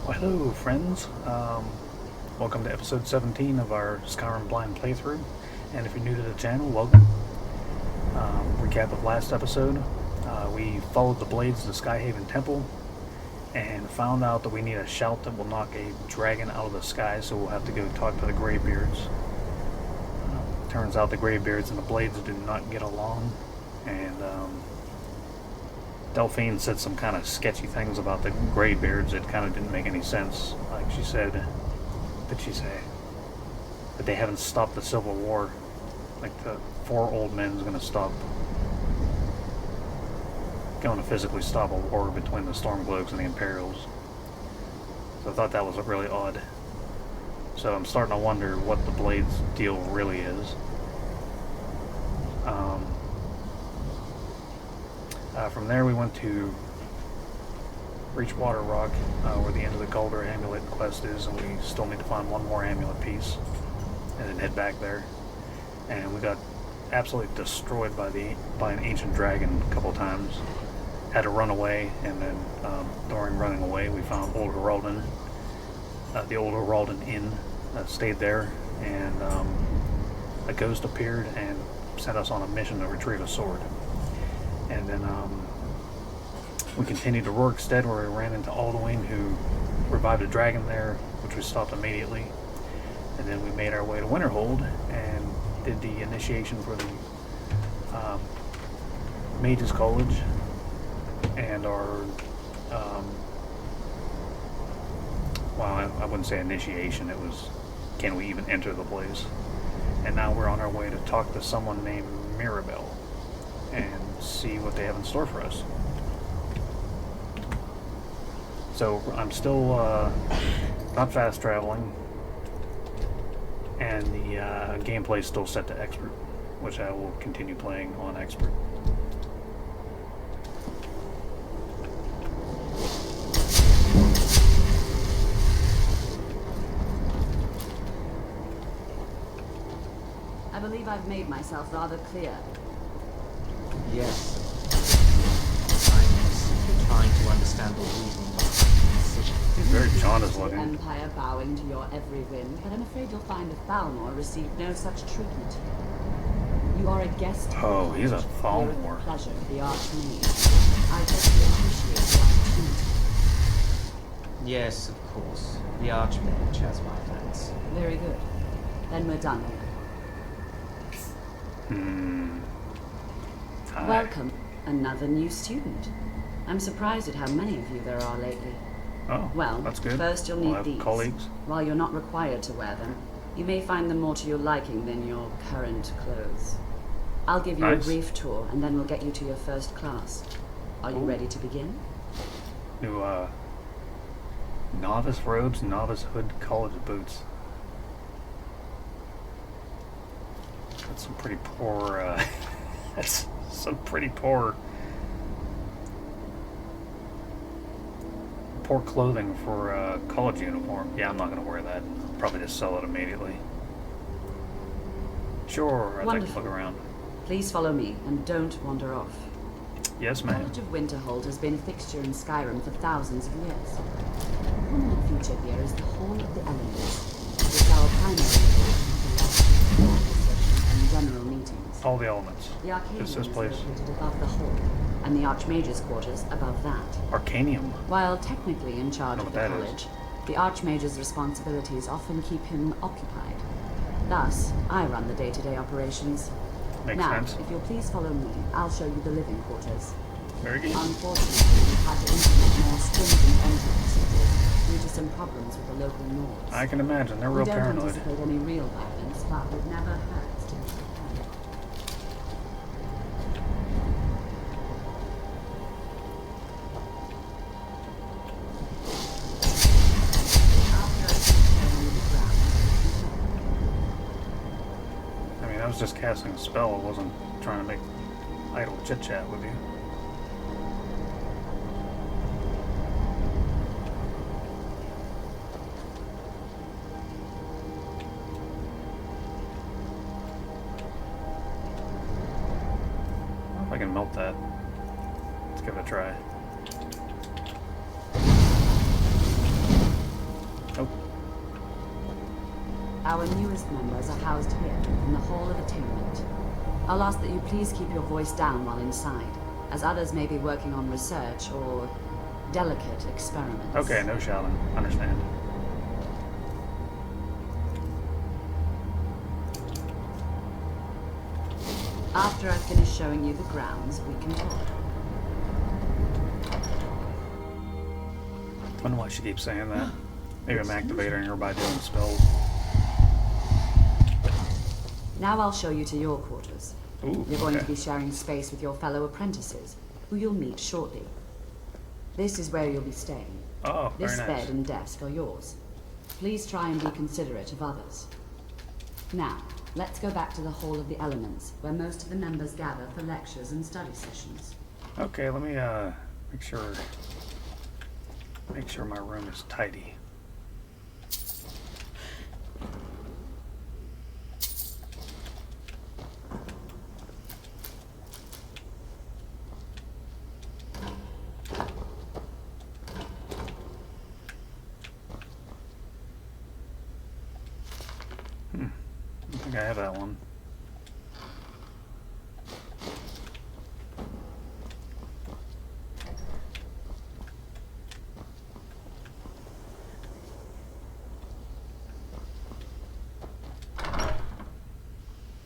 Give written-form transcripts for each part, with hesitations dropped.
Well, hello, friends. Welcome to episode 17 of our Skyrim blind playthrough. And if you're new to the channel, welcome. Recap of last episode. We followed the blades to Skyhaven Temple and found out that we need a shout that will knock a dragon out of the sky, so we'll have to go talk to the Greybeards. Turns out the Greybeards and the blades do not get along, and Delphine said some kind of sketchy things about the Greybeards that kind of didn't make any sense. Like she said, what did she say? That they haven't stopped the Civil War. Like the four old men's going to physically stop a war between the Stormcloaks and the Imperials. So I thought that was really odd. So I'm starting to wonder what the Blades deal really is. From there we went to Reachwater Rock, where the end of the Gauldur Amulet quest is, and we still need to find one more amulet piece, and then head back there. And we got absolutely destroyed by an ancient dragon a couple times. Had to run away, and then during running away we found Old Heraldin, the Old Heraldin Inn. Stayed there, and a ghost appeared and sent us on a mission to retrieve a sword. And then we continued to Rorikstead, where we ran into Alduin, who revived a dragon there, which we stopped immediately. And then we made our way to Winterhold and did the initiation for the Mage's College and our well, I wouldn't say initiation, it was can we even enter the place. And now we're on our way to talk to someone named Mirabelle and see what they have in store for us. So I'm still not fast traveling, and the gameplay is still set to expert, which I will continue playing on expert. I believe I've made myself rather clear. Yes. I'm simply trying to understand the reasoning of this decision. He's very jaundiced The looking. Empire bowing to your every whim, but I'm afraid you'll find that Thalmor received no such treatment. You are a guest. Oh, he's a You're Thalmor. a pleasure, the Archmage. I hope you appreciate the opportunity. Yes, of course. The Archmage has my thanks. Very good. Then we're done here. Hi. Welcome, another new student. I'm surprised at how many of you there are lately. Oh, Well, that's good. first you'll We'll need have these. colleagues. While you're not required to wear them, you may find them more to your liking than your current clothes. I'll give you a Nice. brief tour, and then we'll get you to your first class. Are you Ooh. ready to begin? New novice robes, novice hood, college boots. That's some pretty poor, that's some pretty poor clothing for a college uniform. Yeah, I'm not going to wear that. I'll probably just sell it immediately. Sure, I'd like to Wonderful. look around. Please follow me, and don't wander off. Yes, The ma'am. College of Winterhold has been a fixture in Skyrim for thousands of years. The prominent feature here is the Hall of the Elements, which is our primary location for lectures and general meetings. All the elements. The Arcadium This is place. located above the hall, and the Archmage's quarters above that. Arcanium. While technically in charge Know of what the that is. college, the Archmage's responsibilities often keep him occupied. Thus, I run the day-to-day operations. Makes Now, sense. if you'll please follow me, I'll show you the living quarters. Very good. Unfortunately, we've had to implement more stringent entry procedures due to some problems with the local lords. I can imagine. They're We real don't paranoid. anticipate any real violence, but it never hurts to be prepared. After a turn on the ground, I mean, I was just casting a spell. I wasn't trying to make idle chit-chat with you. I don't know if I can melt that. Let's give it a try. our newest members are housed here, in the Hall of Attainment. I'll ask that you please keep your voice down while inside, as others may be working on research or delicate experiments. Okay, no shouting. Understand. After I finish showing you the grounds, we can talk. I wonder why she keeps saying that. Maybe I'm activating her by doing spells. Now I'll show you to your quarters. Ooh, You're going okay. to be sharing space with your fellow apprentices, who you'll meet shortly. This is where you'll be staying. Oh, very This nice. bed and desk are yours. Please try and be considerate of others. Now, let's go back to the Hall of the Elements, where most of the members gather for lectures and study sessions. Okay, let me make sure my room is tidy. I think I have that one.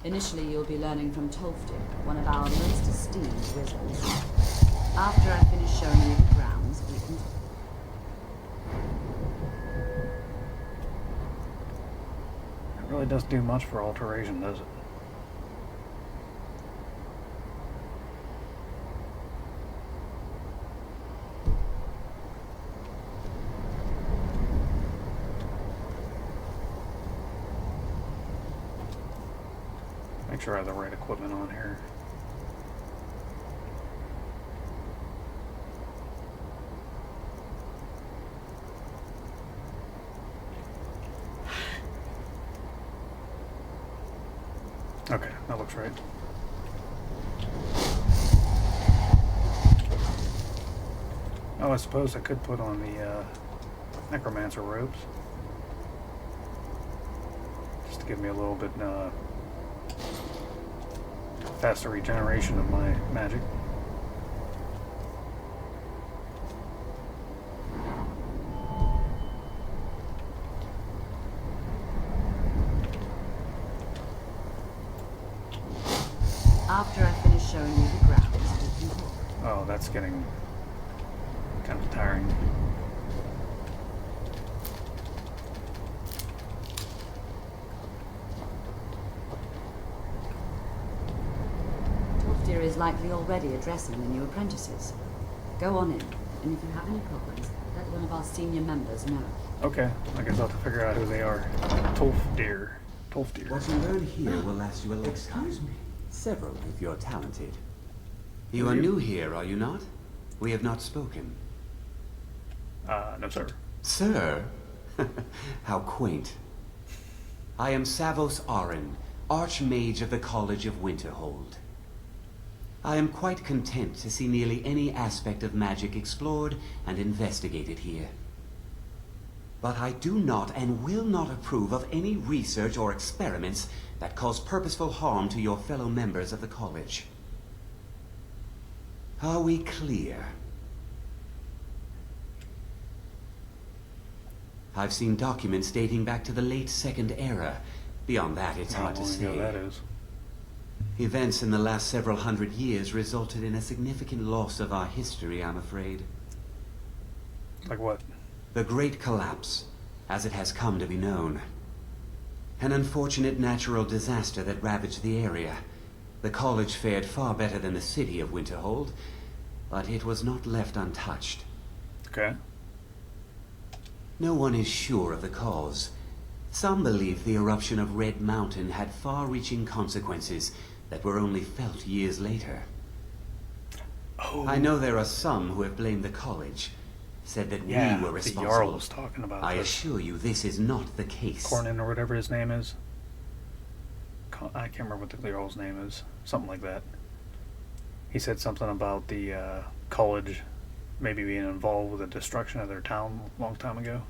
Initially, you'll be learning from Tolfdir, one of our most esteemed wizards. After I finish showing you the grounds, we can... It really doesn't do much for alteration, does it? Make sure I have the right equipment on here. Okay, that looks right. Oh, I suppose I could put on the necromancer robes. Just to give me a little bit faster regeneration of my magic. After I finish showing you the grounds, we can talk. Oh, that's getting kind of tiring. Tolfdir is likely already addressing the new apprentices. Go on in, and if you have any problems, let one of our senior members know. Okay, I guess I'll have to figure out who they are. Tolfdir. Tolfdir. What you learn here will last you a lifetime. Excuse me. Several, if you're talented. You are new here, are you not? We have not spoken. No, sir. Sir? How quaint. I am Savos Arin, Archmage of the College of Winterhold. I am quite content to see nearly any aspect of magic explored and investigated here. But I do not and will not approve of any research or experiments that cause purposeful harm to your fellow members of the college. Are we clear? I've seen documents dating back to the late Second Era. Beyond that, it's hard to How long say. ago that is. Events in the last several hundred years resulted in a significant loss of our history, I'm afraid. Like what? The Great Collapse, as it has come to be known. An unfortunate natural disaster that ravaged the area. The college fared far better than the city of Winterhold, but it was not left untouched. Okay. No one is sure of the cause. Some believe the eruption of Red Mountain had far-reaching consequences that were only felt years later. Oh, I know there are some who have blamed the college, said that yeah, we were the responsible. Jarl was talking about I this. assure you this is not the case. Cornyn or whatever his name is. I can't remember what the Jarl's name is. Something like that. He said something about the college maybe being involved with the destruction of their town a long time ago.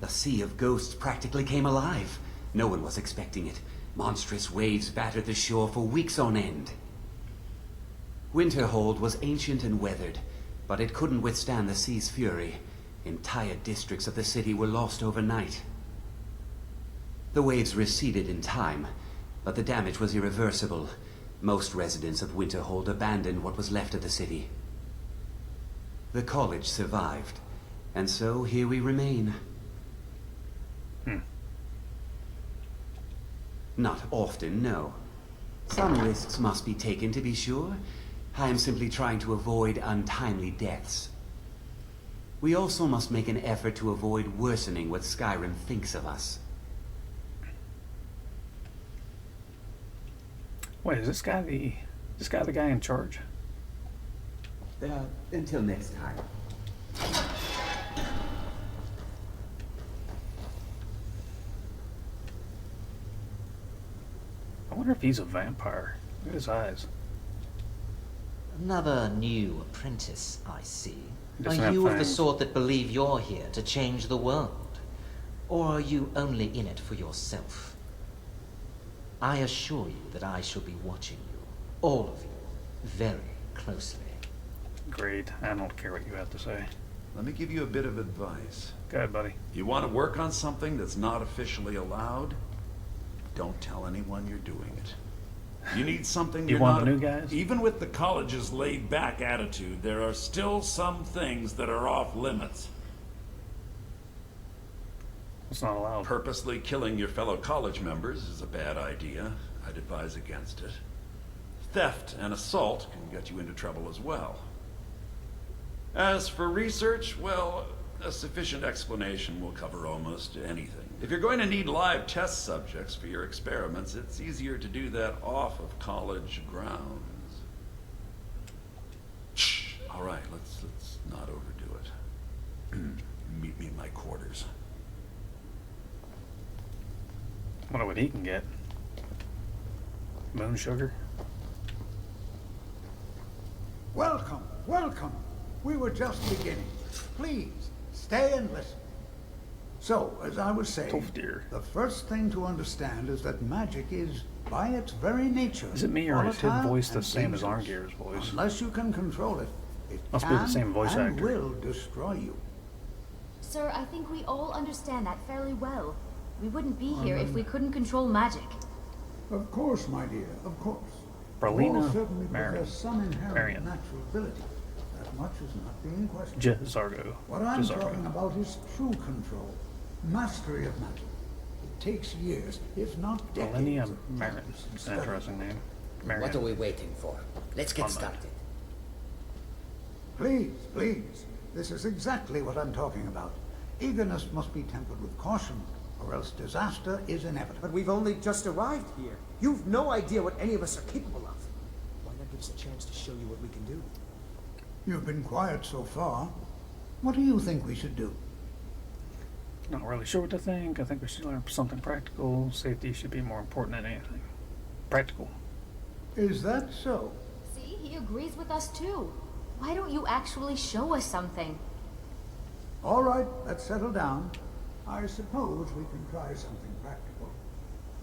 The Sea of Ghosts practically came alive. No one was expecting it. Monstrous waves battered the shore for weeks on end. Winterhold was ancient and weathered, but it couldn't withstand the sea's fury. Entire districts of the city were lost overnight. The waves receded in time, but the damage was irreversible. Most residents of Winterhold abandoned what was left of the city. The college survived, and so here we remain. Not often, no. Some risks must be taken, to be sure. I am simply trying to avoid untimely deaths. We also must make an effort to avoid worsening what Skyrim thinks of us. Wait, is this guy the guy in charge? Until next time. I wonder if he's a vampire. Look at his eyes. Another new apprentice, I see. Doesn't Are have you of the fangs. sort that believe you're here to change the world? Or are you only in it for yourself? I assure you that I shall be watching you, all of you, very closely. Great. I don't care what you have to say. Let me give you a bit of advice. Go ahead, buddy. You want to work on something that's not officially allowed? Don't tell anyone you're doing it. You need something You you're want not... the new guys? Even with the college's laid-back attitude, there are still some things that are off limits. It's not allowed. Purposely killing your fellow college members is a bad idea. I'd advise against it. Theft and assault can get you into trouble as well. As for research, well, a sufficient explanation will cover almost anything. If you're going to need live test subjects for your experiments, it's easier to do that off of college grounds. Shh. All right, let's not overdo it. Meet me in my quarters. Wonder what he can get. Moon sugar? Welcome, welcome. We were just beginning. Please, stay and listen. So, as I was saying, Tough deer. the first thing to understand is that magic is, by its very nature, Is it me or is his volatile voice the and same as dangerous. Arngir's voice? Unless you can control it, it Must be can the same voice and actor. will destroy you. Sir, I think we all understand that fairly well. We wouldn't be here if we couldn't control magic. Of course, my dear, of course. Berlina You all certainly Marion. possess some inherent Marion. natural ability. That much is not being questioned. Zargo. What I'm Zargo. talking about is true control, mastery of magic. It takes years, if not decades, Millennia of Marion. practice and It's an study. interesting name. Marion. What are we waiting for? Let's get One moment. started. Please, please. This is exactly what I'm talking about. Eagerness must be tempered with caution, or else disaster is inevitable. But we've only just arrived here. You've no idea what any of us are capable of. Why not give us a chance to show you what we can do? You've been quiet so far. What do you think we should do? Not really sure what to think. I think we should learn something practical. Safety should be more important than anything. Practical. Is that so? See, he agrees with us too. Why don't you actually show us something? All right, let's settle down. I suppose we can try something practical.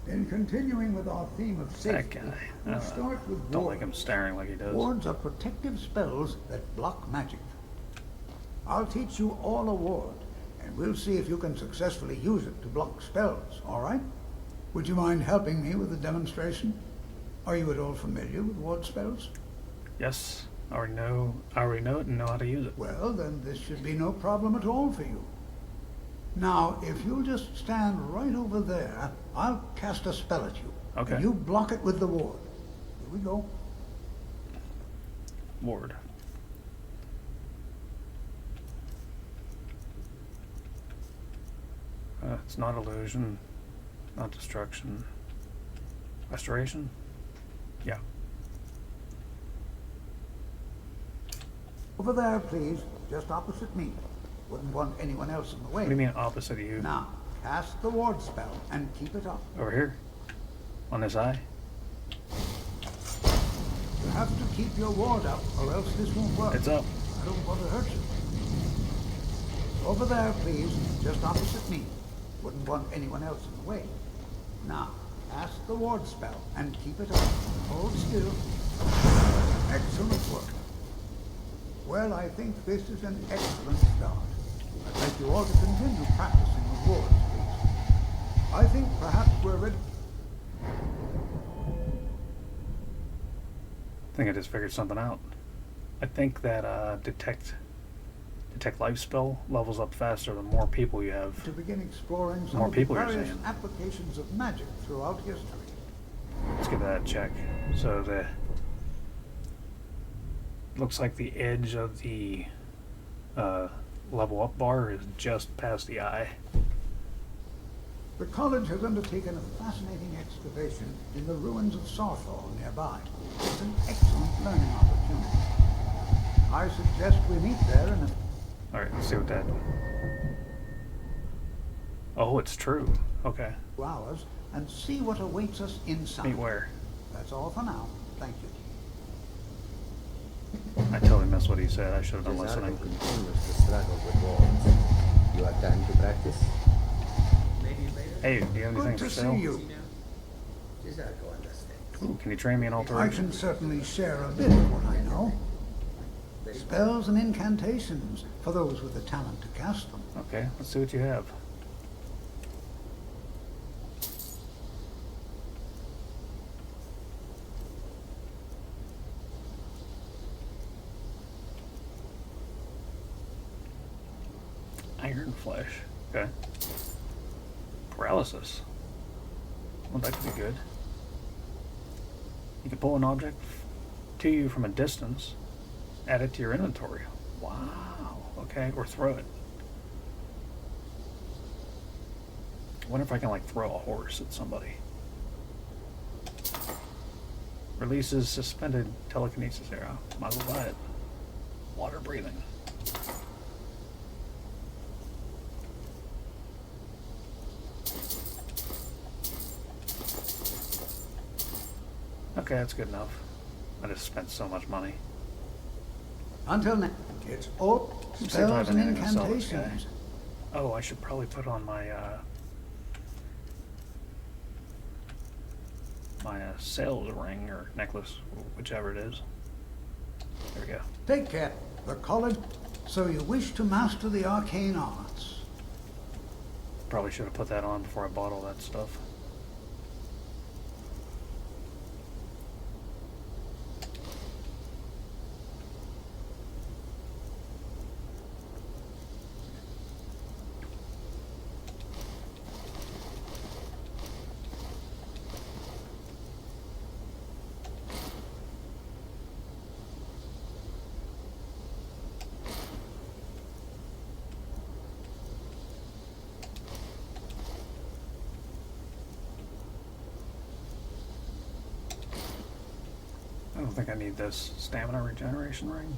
In continuing with our theme of That safety, guy. we'll start with Don't like wards. him staring like he does. Wards are protective spells that block magic. I'll teach you all a ward, and we'll see if you can successfully use it to block spells, all right? Would you mind helping me with the demonstration? Are you at all familiar with ward spells? Yes. I already know it and know how to use it. Well, then this should be no problem at all for you. Now, if you'll just stand right over there, I'll cast a spell at you. Okay. And you block it with the ward. Here we go. Ward. It's not illusion, not destruction. Restoration? Yeah. Over there, please. Just opposite me. Wouldn't want anyone else in the way. What do you mean opposite of you? Now, cast the ward spell and keep it up. Over here? On this eye? You have to keep your ward up, or else this won't work. It's up. I don't want to hurt you. Over there, please. Just opposite me. Wouldn't want anyone else in the way. Now, cast the ward spell and keep it up. Hold still. Excellent work. Well, I think this is an excellent start. I'd like you all to continue practicing the wards, please. I think perhaps we're ready. I think I just figured something out. I think that detect life spell levels up faster the more people you have. To begin exploring some More of the people you're various saying. applications of magic throughout history. Let's give that a check. So the looks like the edge of the level up bar is just past the eye. The college has undertaken a fascinating excavation in the ruins of Sarthaal nearby. It's an excellent learning opportunity. I suggest we meet there in a Alright, let's see what that... Oh, it's true. Okay. few hours and see what awaits us inside. Meet where? That's all for now. Thank you. I totally missed what he said. I should have been Cesaro listening. continues to struggle with walls. You have time to practice? Hey, do you have anything Good for to sale? see you. Cesaro understands. Ooh, can you train me in I alteration? can certainly share a bit of what I know. Spells and incantations for those with the talent to cast them. Okay, let's see what you have. Iron flesh. Okay. Paralysis. Well, that could be good. You can pull an object to you from a distance, add it to your inventory. Wow. Okay, or throw it. I wonder if I can like throw a horse at somebody. Releases suspended telekinesis arrow. Might as well buy it. Water breathing. Okay, that's good enough. I just spent so much money. Until now, it's all Let's see if I spells have and anything to sell this guy. incantations. Oh, I should probably put on my sales ring or necklace, whichever it is. There we go. Take care. The college. So you wish to master the arcane arts. Probably should have put that on before I bought all that stuff. I don't think I need this stamina regeneration ring.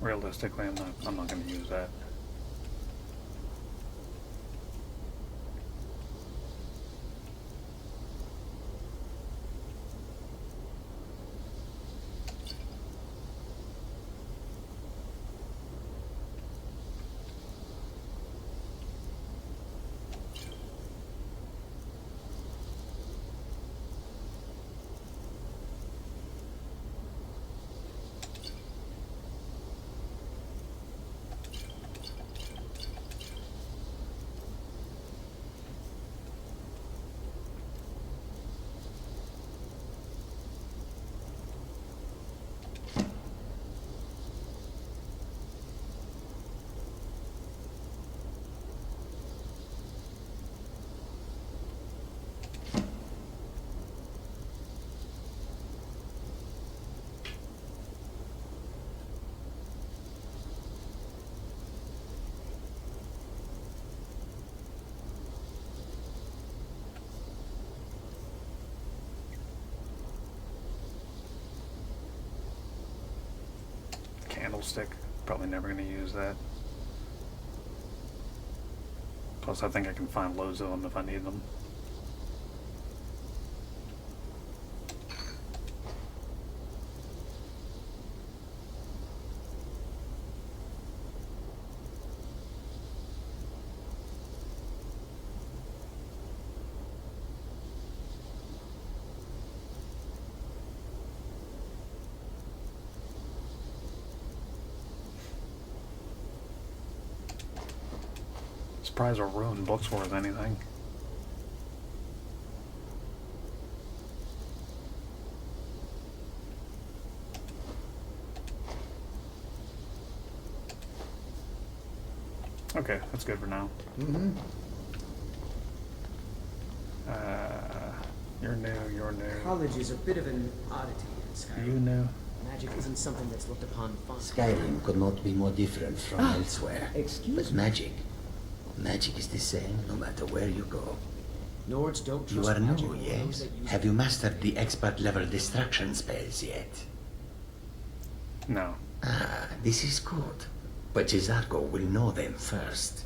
Realistically, I'm not going to use that. stick. Probably never going to use that. Plus, I think I can find loads of them if I need them. Surprised a ruined book's worth anything. Okay, that's good for now. Mm-hmm. You're new, you're new. College is a bit of an oddity in Skyrim. You new. Magic isn't something that's looked upon fondly. Skyrim could not be more different from elsewhere. Excuse but magic is the same no matter where you go. Nords don't You trust are magic new, or those yes? that use Have it. you mastered the expert level destruction spells yet? No. Ah, this is good. But Jizargo will know them first.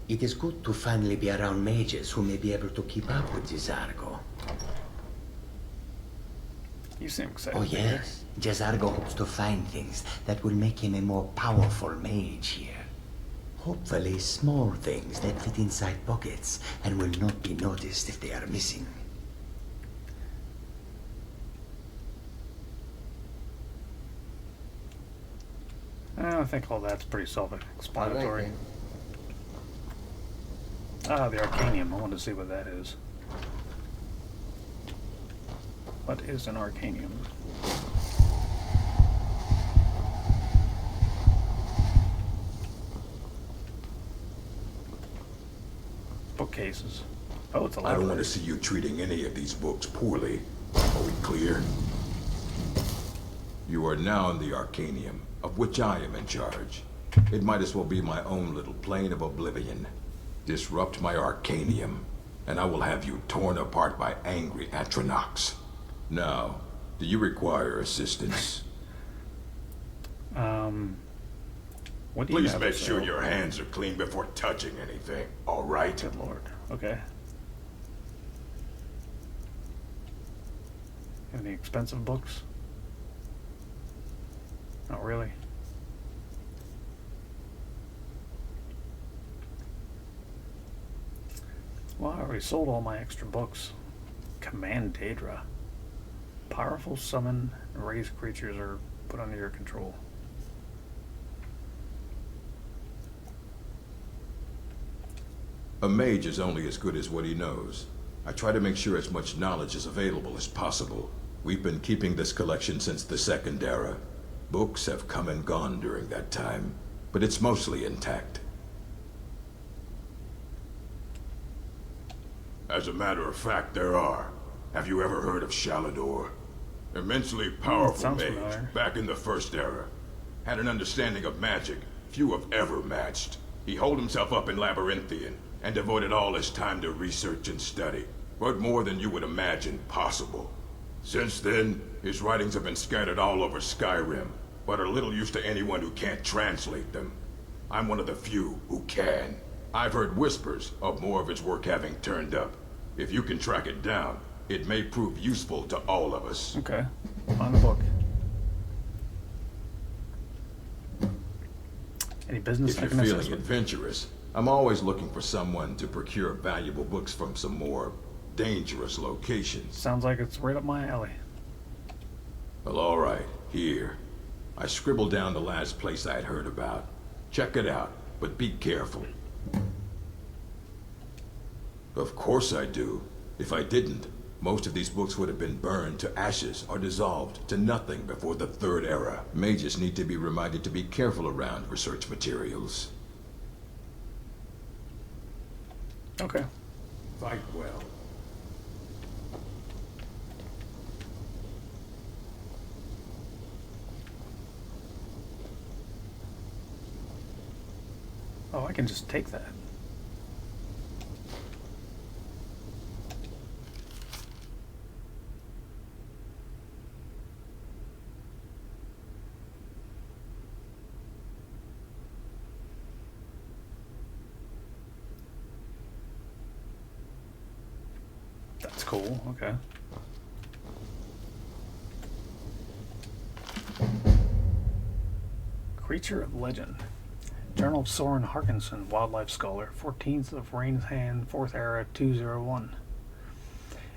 It is good to finally be around mages who may be able to keep up with Jizargo. You seem excited. Oh yes, Jizargo hopes to find things that will make him a more powerful mage here. Hopefully small things that fit inside pockets and will not be noticed if they are missing. I think all that's pretty self-explanatory. All right, Ah, the Arcanium. I want to see what that is. What is an Arcanium? Bookcases. Oh, it's a I library. don't want to see you treating any of these books poorly. Are we clear? You are now in the Arcanium, of which I am in charge. It might as well be my own little plane of oblivion. Disrupt my Arcanium, and I will have you torn apart by angry Atronachs. Now, do you require assistance? What do you Please have make to sure sell? your hands are clean before touching anything, all right? Good lord. Okay. Any expensive books? Not really. Well, I already sold all my extra books. Command Daedra. Powerful summon and raise creatures are put under your control. A mage is only as good as what he knows. I try to make sure as much knowledge is available as possible. We've been keeping this collection since the Second Era. Books have come and gone during that time, but it's mostly intact. As a matter of fact, there are. Have you ever heard of Shalador? Immensely powerful sounds mage, familiar. back in the First Era. Had an understanding of magic few have ever matched. He holed himself up in Labyrinthian, and devoted all his time to research and study, but more than you would imagine possible. Since then, his writings have been scattered all over Skyrim, but are little use to anyone who can't translate them. I'm one of the few who can. I've heard whispers of more of his work having turned up. If you can track it down, it may prove useful to all of us. Okay. Find the book. Any business If I you're can assist feeling with? adventurous, I'm always looking for someone to procure valuable books from some more dangerous locations. Sounds like it's right up my alley. Well, all right, here. I scribbled down the last place I had heard about. Check it out, but be careful. Of course I do. If I didn't, most of these books would have been burned to ashes or dissolved to nothing before the Third Era. Mages need to be reminded to be careful around research materials. Okay. Fight well. Oh, I can just take that. That's cool, okay. Creature of Legend. Journal of Soren Harkinson, Wildlife Scholar, 14th of Rain's Hand, 4th Era, 201.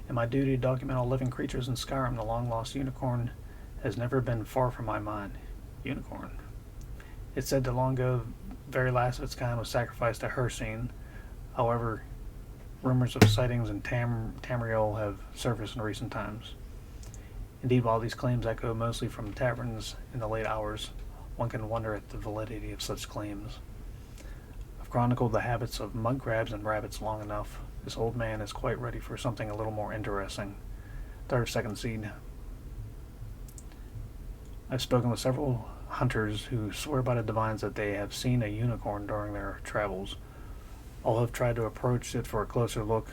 In my duty to document all living creatures in Skyrim, the long-lost unicorn has never been far from my mind. Unicorn. It's said that long ago, the very last of its kind was sacrificed to Hircine. However, rumors of sightings in Tamriel have surfaced in recent times. Indeed, while these claims echo mostly from taverns in the late hours, one can wonder at the validity of such claims. I've chronicled the habits of mud crabs and rabbits long enough. This old man is quite ready for something a little more interesting. Third second seed. I've spoken with several hunters who swear by the divines that they have seen a unicorn during their travels. All have tried to approach it for a closer look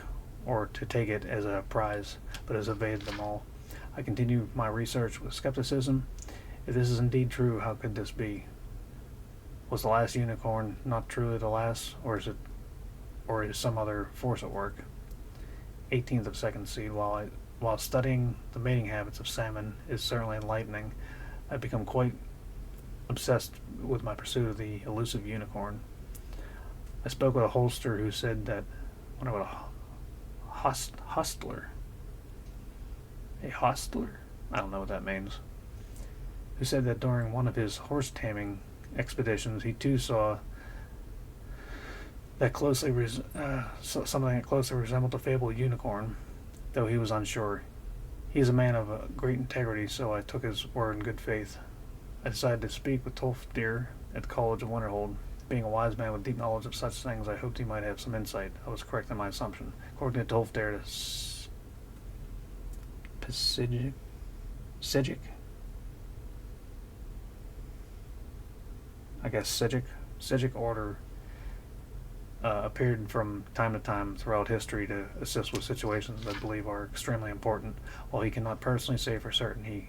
or to take it as a prize, but has evaded them all. I continue my research with skepticism. If this is indeed true, how could this be? Was the last unicorn not truly the last, or is some other force at work? 18th of second seed. While studying the mating habits of salmon is certainly enlightening, I've become quite obsessed with my pursuit of the elusive unicorn. I spoke with a holster who said that a hostler. A hostler? I don't know what that means. Who said that during one of his horse taming expeditions, he too saw that something that closely resembled a fabled unicorn, though he was unsure. He is a man of great integrity, so I took his word in good faith. I decided to speak with Tolfdir at the College of Winterhold. Being a wise man with deep knowledge of such things, I hoped he might have some insight. I was correct in my assumption. According to Tolfdir, Sigic? I guess Sigic order appeared from time to time throughout history to assist with situations that I believe are extremely important. While he cannot personally say for certain, he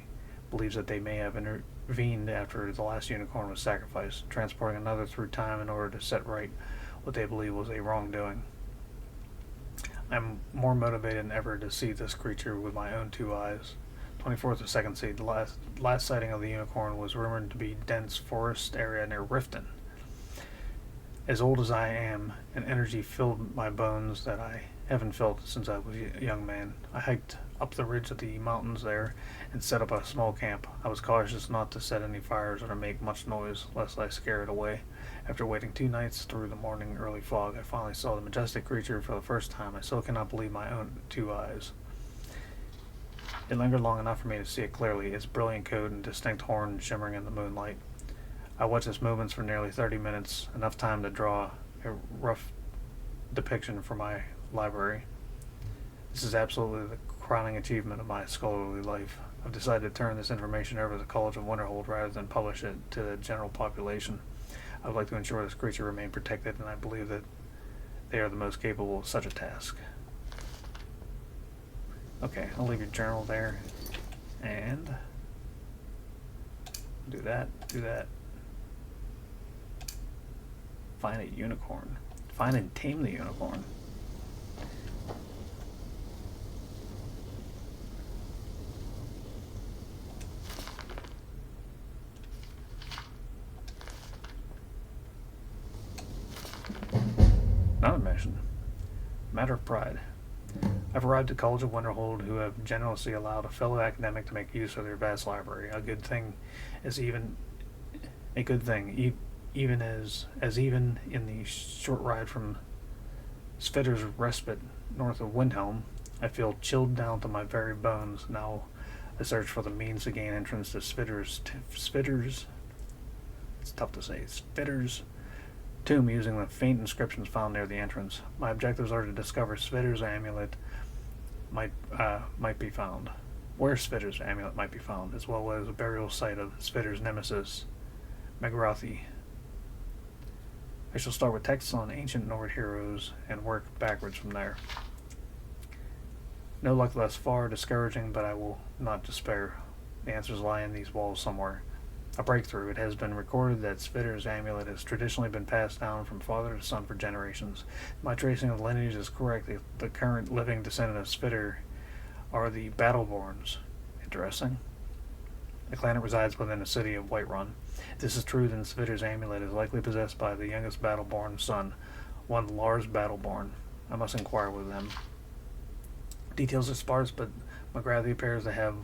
believes that they may have intervened after the last unicorn was sacrificed, transporting another through time in order to set right what they believe was a wrongdoing. I'm more motivated than ever to see this creature with my own two eyes. 24th of second seed. The last sighting of the unicorn was rumored to be dense forest area near Riften. As old as I am, an energy filled my bones that I haven't felt since I was a young man. I hiked up the ridge of the mountains there and set up a small camp. I was cautious not to set any fires or to make much noise, lest I scare it away. After waiting 2 nights through the morning early fog, I finally saw the majestic creature for the first time. I still cannot believe my own two eyes. It lingered long enough for me to see it clearly, its brilliant coat and distinct horn shimmering in the moonlight. I watched its movements for nearly 30 minutes, enough time to draw a rough depiction for my library. This is absolutely the crowning achievement of my scholarly life. I've decided to turn this information over to the College of Winterhold rather than publish it to the general population. I would like to ensure this creature remain protected, and I believe that they are the most capable of such a task. Okay, I'll leave your journal there, and do that. Find a unicorn. Find and tame the unicorn. Another mission. Matter of pride. I've arrived at College of Winterhold, who have generously allowed a fellow academic to make use of their vast library. A good thing, even in the short ride from Svitter's Respite north of Windhelm, I feel chilled down to my very bones. Now I search for the means to gain entrance to Svitter's it's tough to say, Svitter's tomb using the faint inscriptions found near the entrance. My objectives are to discover Svitter's amulet might be found, where Svitter's amulet might be found, as well as a burial site of Svitter's nemesis, Megrathi. I shall start with texts on ancient Nord heroes and work backwards from there. No luck thus far, discouraging, but I will not despair. The answers lie in these walls somewhere. A breakthrough. It has been recorded that Svitter's amulet has traditionally been passed down from father to son for generations. My tracing of lineage is correct. The current living descendant of Svitter are the Battleborns. Interesting. The clan resides within the city of Whiterun. If this is true, then Svitter's amulet is likely possessed by the youngest Battleborn son, one Lars Battleborn. I must inquire with them. Details are sparse, but McGrathy appears to have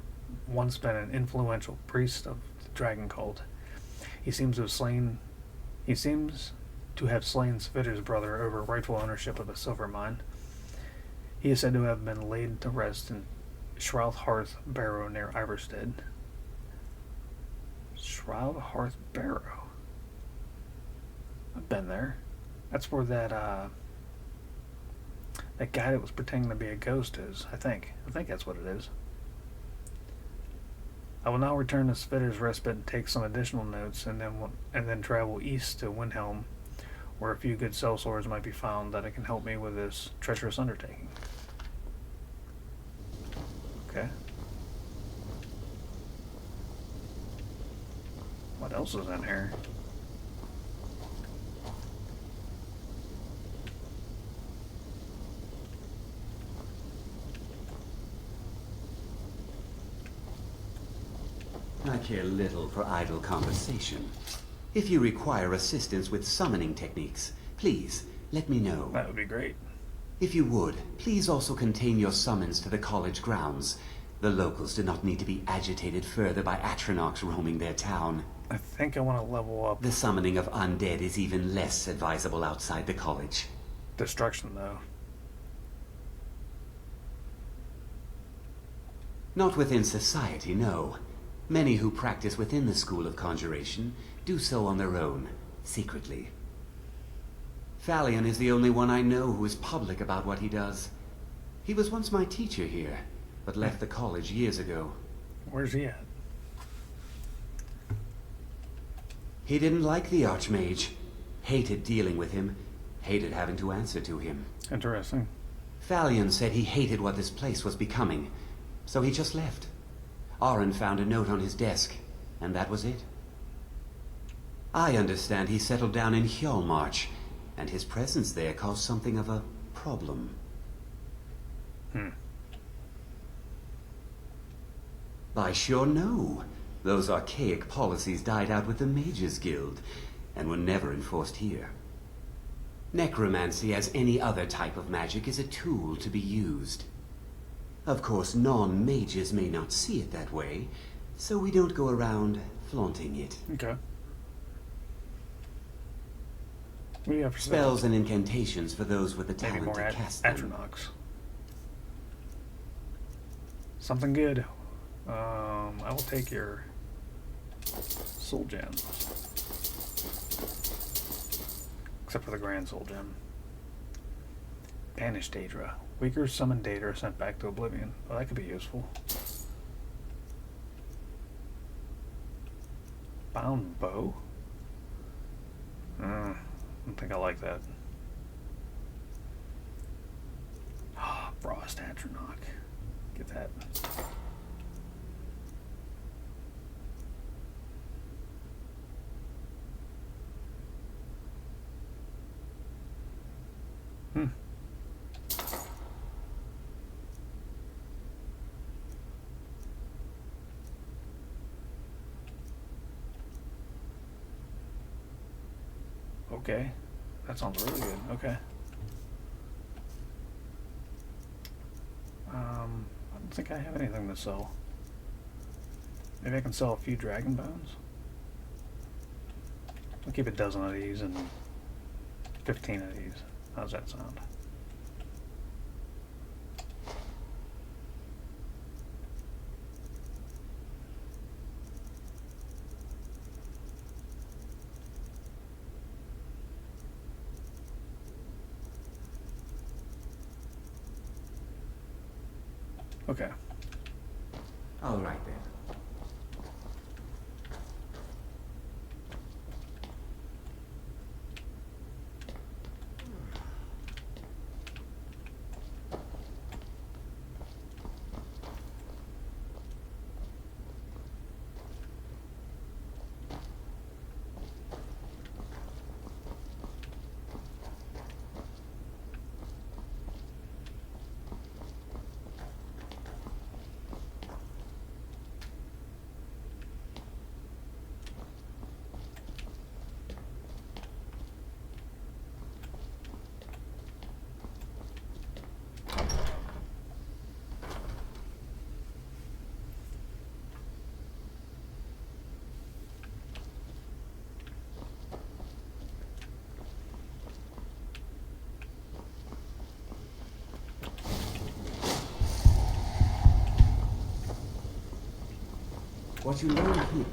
once been an influential priest of the dragon cult. He seems to have slain Svitter's brother over rightful ownership of a silver mine. He is said to have been laid to rest in Shroud Hearth Barrow near Iverstead. Shroud Hearth Barrow. I've been there. That's where that guy that was pretending to be a ghost is, I think. I think that's what it is. I will now return to Svitter's Respite and take some additional notes, and then travel east to Windhelm, where a few good sellswords might be found that can help me with this treacherous undertaking. Okay. What else is in here? I care little for idle conversation. If you require assistance with summoning techniques, please let me know. That would be great. If you would, please also contain your summons to the college grounds. The locals do not need to be agitated further by Atronachs roaming their town. I think I want to level up. The summoning of undead is even less advisable outside the college. Destruction, though. Not within society, no. Many who practice within the School of Conjuration do so on their own, secretly. Phalion is the only one I know who is public about what he does. He was once my teacher here, but left the college years ago. Where's he at? He didn't like the Archmage. Hated dealing with him. Hated having to answer to him. Interesting. Phalion said he hated what this place was becoming, so he just left. Arin found a note on his desk, and that was it. I understand he settled down in Hjalmarch, and his presence there caused something of a problem. I sure know. Those archaic policies died out with the Mages Guild, and were never enforced here. Necromancy, as any other type of magic, is a tool to be used. Of course, non-mages may not see it that way, so we don't go around flaunting it. Okay. What do you have for spells and incantations for those with the talent more to cast them. Atronachs. Something good. I will take your soul gems. Except for the grand soul gem. Banished Daedra. Weaker summoned Daedra sent back to oblivion. Well, that could be useful. Bound bow? I don't think I like that. Frost Atronach. Get that. Okay. That sounds really good. Okay. I don't think I have anything to sell. Maybe I can sell a few dragon bones? I'll keep a dozen of these and 15 of these. How's that sound? Okay. All right then. What you learn here.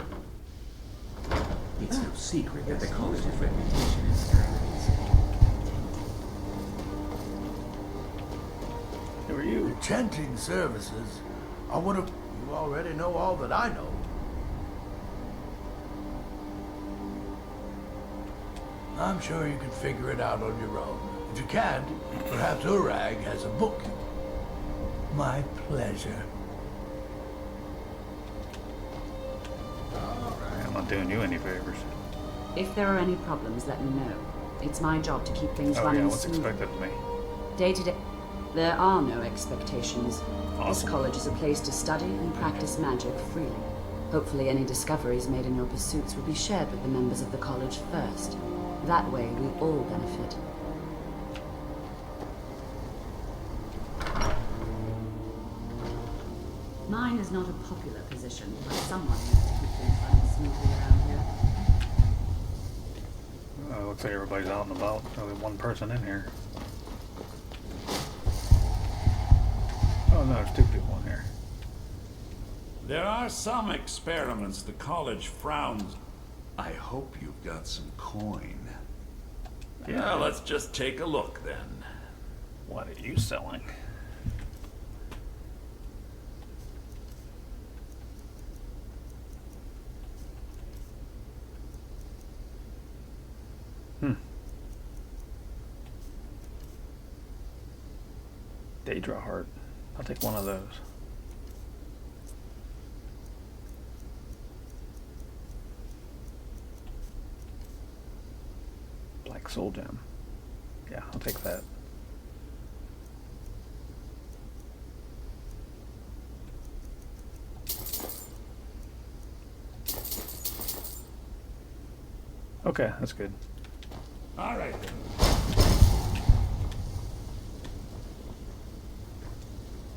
It's no secret that the college's reputation is Skyrim. Who are you? The chanting services are one of... You already know all that I know. I'm sure you can figure it out on your own. If you can't, perhaps Urag has a book. My pleasure. I'm not doing you any favors. If there are any problems, let me know. It's my job to keep things Oh running yeah, what's smoothly. expected of me? Day to day, there are no expectations. This Awesome. college is a place to study and practice magic freely. Hopefully any discoveries made in your pursuits will be shared with the members of the college first. That way, we all benefit. Mine is not a popular position, but someone needs to keep things running smoothly around here. Looks like everybody's out and about. Only one person in here. Oh no, there's two people in here. There are some experiments the college frowns. I hope you've got some coin. Yeah, let's just take a look then. What are you selling? Daedra heart. I'll take one of those. Black soul gem. Yeah, I'll take that. Okay, that's good. All right then.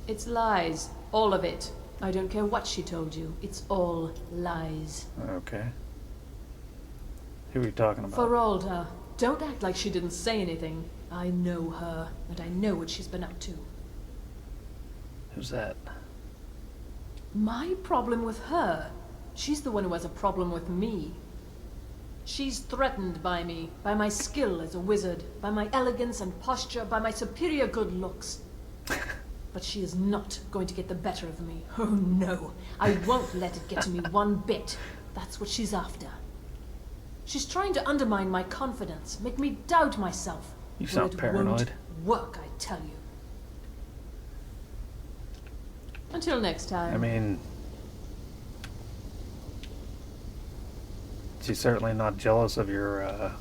It's lies. All of it. I don't care what she told you. It's all lies. Okay. Who are you talking about? Feralda, don't act like she didn't say anything. I know her, and I know what she's been up to. Who's that? My problem with her? She's the one who has a problem with me. She's threatened by me, by my skill as a wizard, by my elegance and posture, by my superior good looks. But she is not going to get the better of me. Oh no, I won't let it get to me one bit. That's what she's after. She's trying to undermine my confidence, make me doubt myself. You sound paranoid. Won't work, I tell you. Until next time. I mean, she's certainly not jealous of your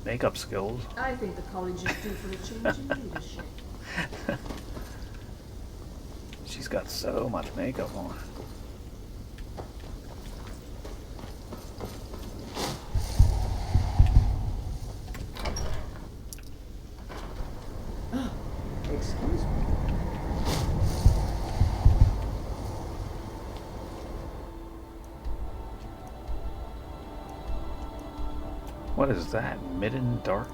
makeup skills. I think the college is due for a change in leadership. She's got so much makeup on. Excuse me. What is that? Midden Dark?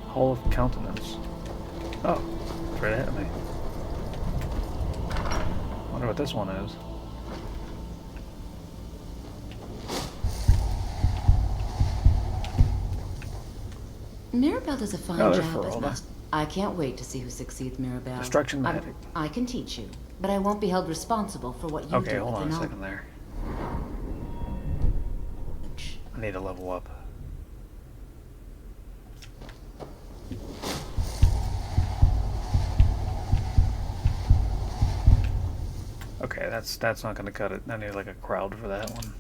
Hall of Countenance. Oh, it's right ahead of me. Wonder what this one is. Mirabelle does a fine Oh, there's job as Feralda. master. I can't wait to see who succeeds Mirabelle. Destruction magic. I can teach you, but I won't be held responsible for what you Okay, do hold with on the a second there. I need to level up. Okay, that's not gonna cut it. I need like a crowd for that one.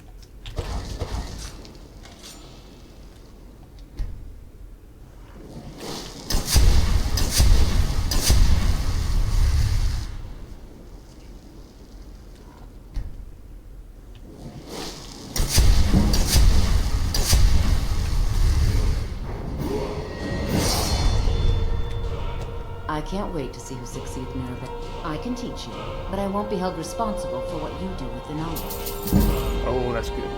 I can't wait to see who succeeds Mirabelle. I can teach you, but I won't be held responsible for what you do with the knowledge. Oh, that's good.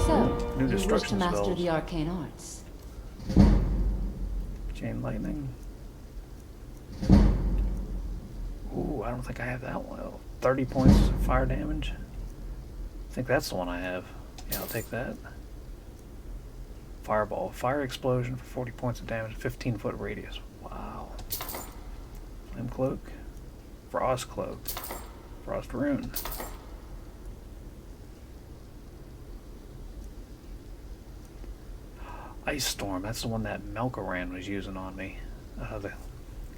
So, New you wish to destruction master spells. the arcane arts. Chain lightning. Ooh, I don't think I have that one. Oh, 30 points of fire damage. I think that's the one I have. Yeah, I'll take that. Fireball. Fire explosion for 40 points of damage, 15-foot radius. Wow. Flame cloak. Frost cloak. Frost rune. Ice storm. That's the one that Melkoran was using on me. The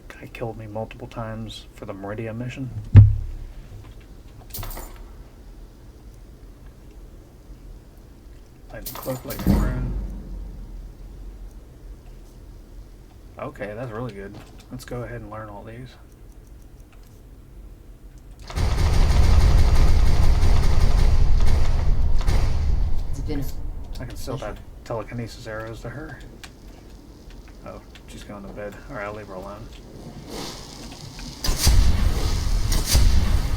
guy killed me multiple times for the Meridia mission. Lightning cloak, lightning rune. Okay, that's really good. Let's go ahead and learn all these. I can still have telekinesis arrows to her. Oh, she's going to bed. Alright, I'll leave her alone.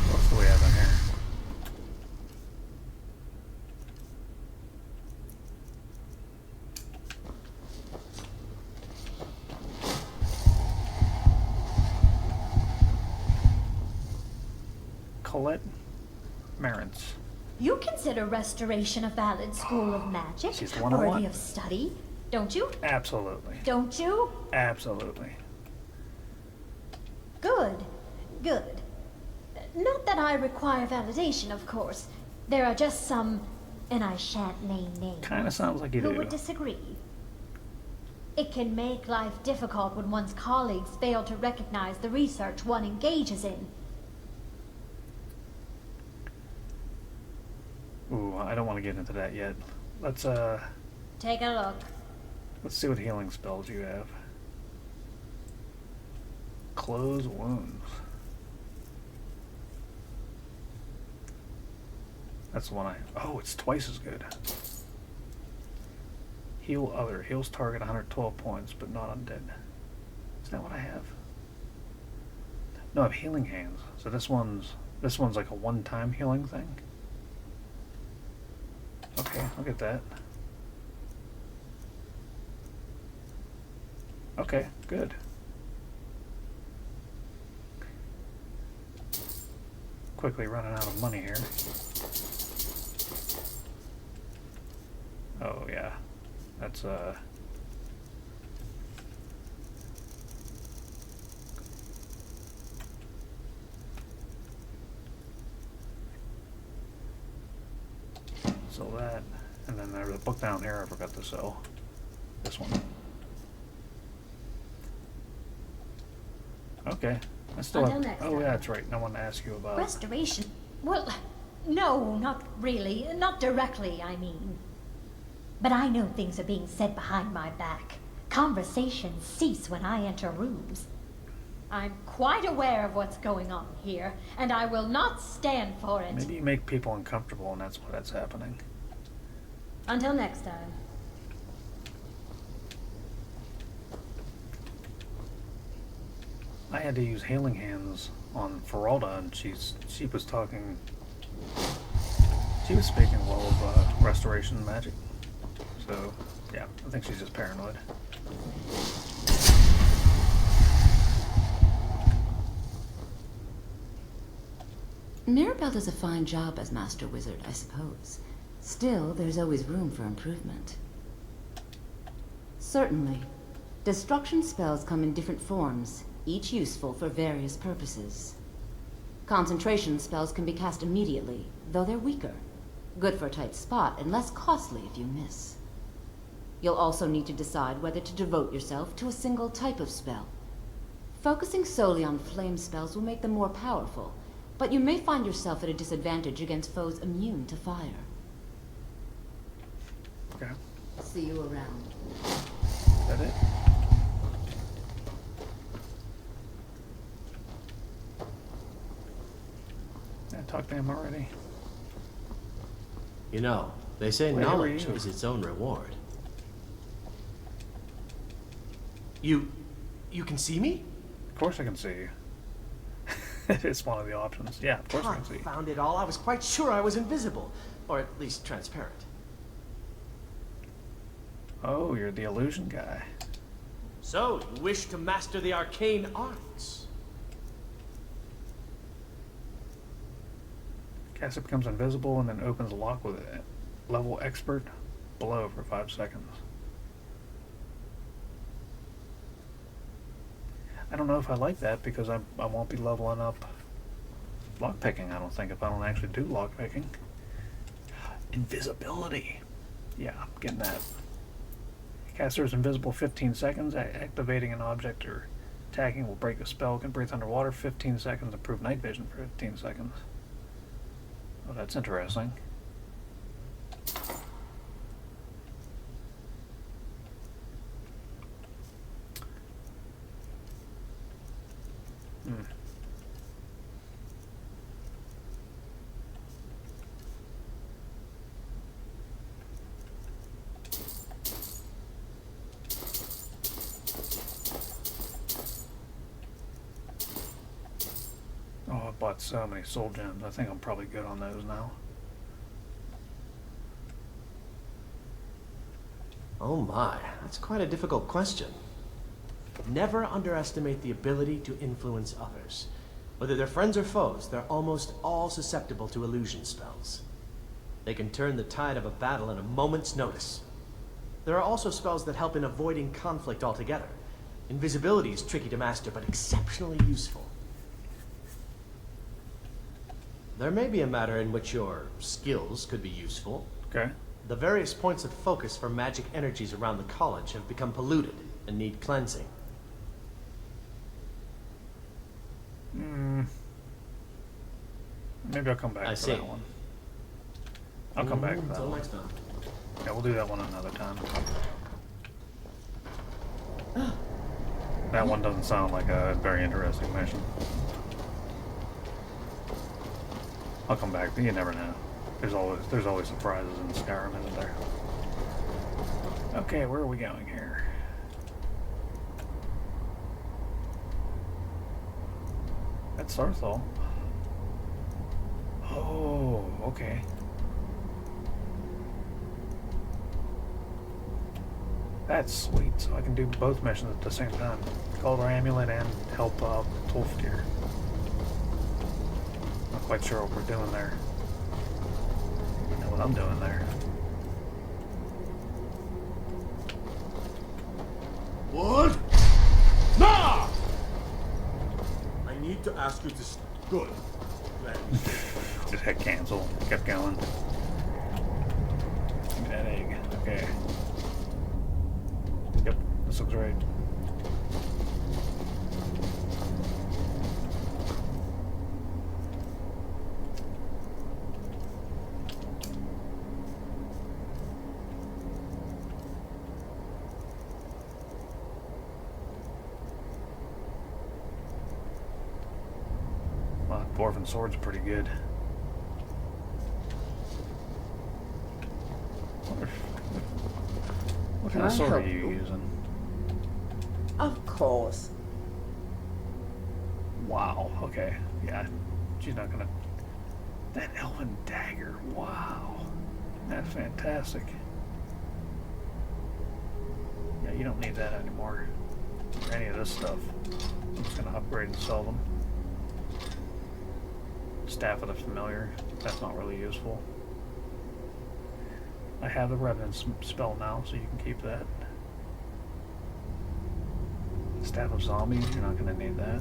What else do we have in here? Colette Marantz. You consider restoration a valid school of magic? She's the one I want. Worthy of study, don't you? Absolutely. Don't you? Absolutely. Good. Good. Not that I require validation, of course. There are just some, and I shan't name names, Kinda sounds like you who do. would disagree. It can make life difficult when one's colleagues fail to recognize the research one engages in. Ooh, I don't want to get into that yet. Let's Take a look. let's see what healing spells you have. Close wounds. That's the one oh, it's twice as good. Heal other. Heals target 112 points, but not undead. Is that what I have? No, I have healing hands. So this one's like a one-time healing thing. Okay, I'll get that. Okay, good. Quickly running out of money here. Oh yeah, that's sell that, and then there's a book down here I forgot to sell. This one. Okay, I still Until have. next Oh time. yeah, that's right. No one to ask you about. Restoration? Well, no, not really. Not directly, I mean. But I know things are being said behind my back. Conversations cease when I enter rooms. I'm quite aware of what's going on here, and I will not stand for it. Maybe you make people uncomfortable, and that's why that's happening. Until next time. I had to use healing hands on Feralda, and she was talking. She was speaking well of restoration magic. So, yeah, I think she's just paranoid. Mirabelle does a fine job as Master Wizard, I suppose. Still, there's always room for improvement. Certainly. Destruction spells come in different forms, each useful for various purposes. Concentration spells can be cast immediately, though they're weaker. Good for a tight spot, and less costly if you miss. You'll also need to decide whether to devote yourself to a single type of spell. Focusing solely on flame spells will make them more powerful, but you may find yourself at a disadvantage against foes immune to fire. Okay. See you around. Is that it? I talked to him already. You know, they say Wait, who are knowledge you? is its own reward. You can see me? Of course I can see you. It's one of the options. Yeah, of course I can see you. Found it all. I was quite sure I was invisible, or at least transparent. Oh, you're the illusion guy. So, you wish to master the arcane arts? Caster becomes invisible and then opens a lock with a level expert below for 5 seconds. I don't know if I like that because I won't be leveling up lockpicking, I don't think, if I don't actually do lockpicking. Invisibility. Yeah, I'm getting that. Caster is invisible 15 seconds. Activating an object or attacking will break the spell. Can breathe underwater 15 seconds. Improve night vision for 15 seconds. Oh, that's interesting. Oh, I bought so many soul gems. I think I'm probably good on those now. Oh my, that's quite a difficult question. Never underestimate the ability to influence others. Whether they're friends or foes, they're almost all susceptible to illusion spells. They can turn the tide of a battle in a moment's notice. There are also spells that help in avoiding conflict altogether. Invisibility is tricky to master, but exceptionally useful. There may be a matter in which your skills could be useful. Okay. The various points of focus for magic energies around the college have become polluted and need cleansing. Maybe I'll come back for that one. I'll come back for that one. Next time. Yeah, we'll do that one another time. That one doesn't sound like a very interesting mission. I'll come back, but you never know. There's always surprises in Skyrim, isn't there? Okay, where are we going here? That's Sarthaal. Oh, okay. That's sweet, so I can do both missions at the same time. Gauldur Amulet and help Tolfdir. Not quite sure what we're doing there. I know what I'm doing there. What? Nah! I need to ask you to... Good. Just hit cancel. Kept going. Give me that egg. Okay. Yep, this looks right. Well, Dwarven sword's pretty good. What kind of sword are you using? Of course. Wow, okay. Yeah, she's not gonna... That elven dagger, wow. That's fantastic. Yeah, you don't need that anymore. Or any of this stuff. I'm just gonna upgrade and sell them. Staff of the Familiar. That's not really useful. I have the Revenant spell now, so you can keep that. Staff of Zombies, you're not going to need that.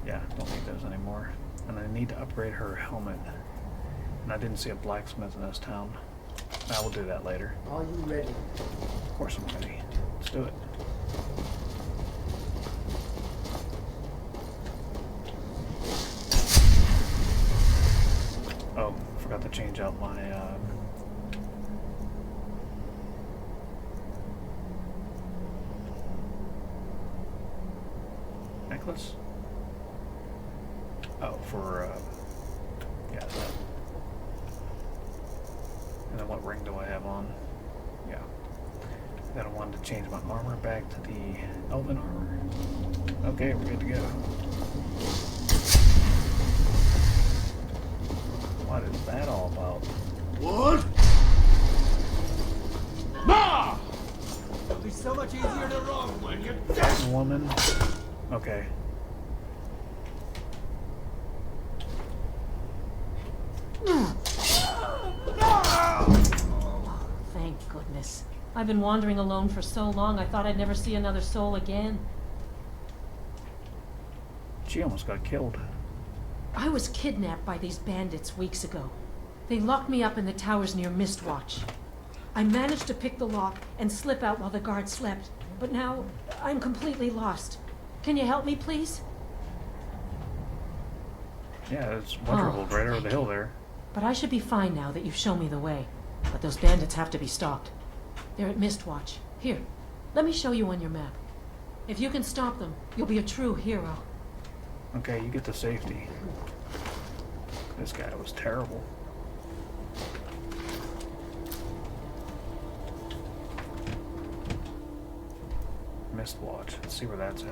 Yeah, don't need those anymore. And I need to upgrade her helmet. And I didn't see a blacksmith in this town. I will do that later. Are you ready? Of course I'm ready. Let's do it. Oh, forgot to change out my necklace. Oh, for yeah, that. And then what ring do I have on? Yeah. Then I wanted to change my armor back to the elven armor. Okay, we're good to go. What is that all about? What? Ma! It'll be so much easier to wrong when you're dead. Woman. Okay. Thank goodness. I've been wandering alone for so long, I thought I'd never see another soul again. She almost got killed. I was kidnapped by these bandits weeks ago. They locked me up in the towers near Mistwatch. I managed to pick the lock and slip out while the guards slept, but now I'm completely lost. Can you help me, please? Yeah, it's Winterhold right over the hill there. But I should be fine now that you've shown me the way. But those bandits have to be stopped. They're at Mistwatch. Here, let me show you on your map. If you can stop them, you'll be a true hero. Okay, you get to safety. This guy was terrible. Mistwatch. Let's see where that's at.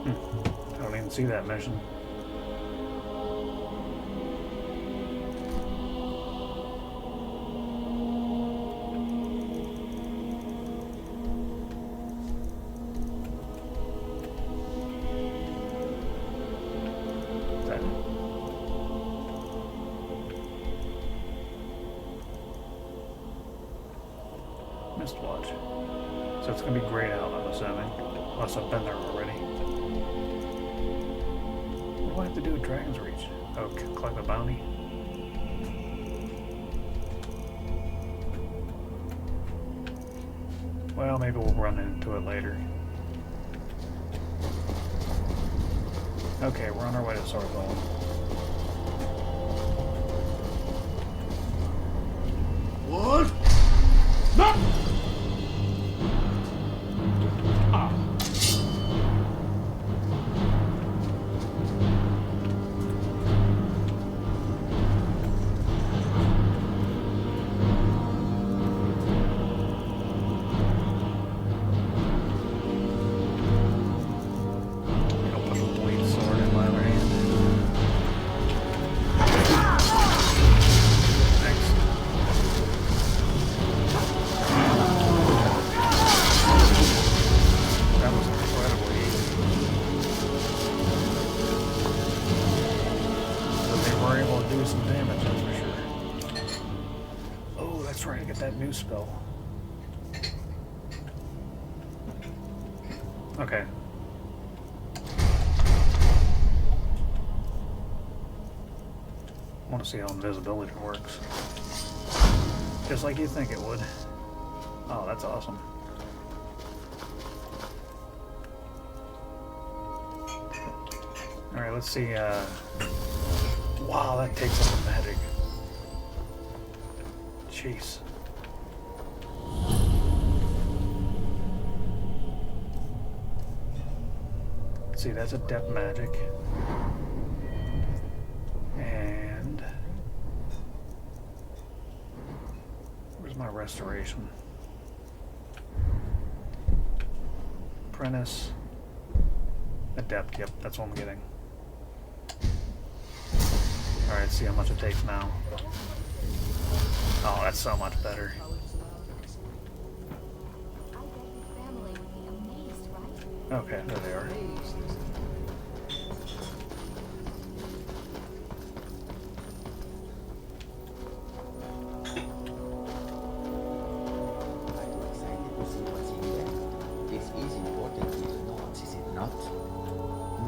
I don't even see that mission. Mistwatch. So it's gonna be grayed out, I'm assuming. Unless I've been there already. What do I have to do with Dragon's Reach? Oh, collect the bounty? Well, maybe we'll run into it later. Okay, we're on our way to Sarthaal. What? No! Spell. Okay. I want to see how invisibility works. Just like you think it would. Oh, that's awesome. Alright, let's see. Wow, that takes up the magic. Jeez. See, that's adept magic. And where's my restoration? Apprentice. Adept, yep, that's what I'm getting. Alright, let's see how much it takes now. Oh, that's so much better. Okay, there they are.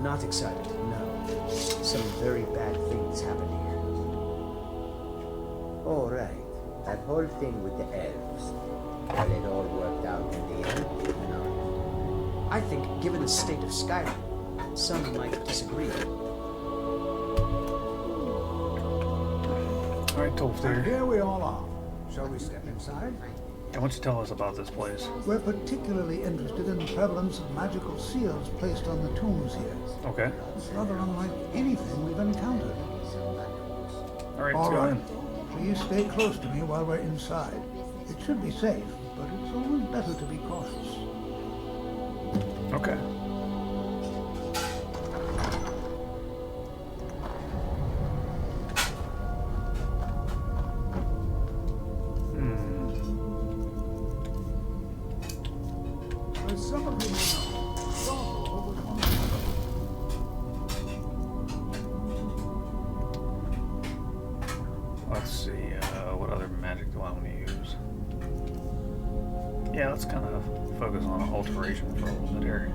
Not excited, no. Some very bad things happen here. All right. That whole thing with the elves. Well, it all worked out in the end, no? I think, given the state of Skyrim, some might disagree. Alright, Tolfdir. And here we all are. Shall we step inside? And why don't you tell us about this place? We're particularly interested in the prevalence of magical seals placed on the tombs here. Okay. It's rather unlike anything we've encountered. Alright, let's go in. Please stay close to me while we're inside. It should be safe, but it's always better to be cautious. Okay. As some of you may know, Sarthaal was one of Let's see, what other magic do I want to use? Yeah, let's kind of focus on alteration for a little bit here.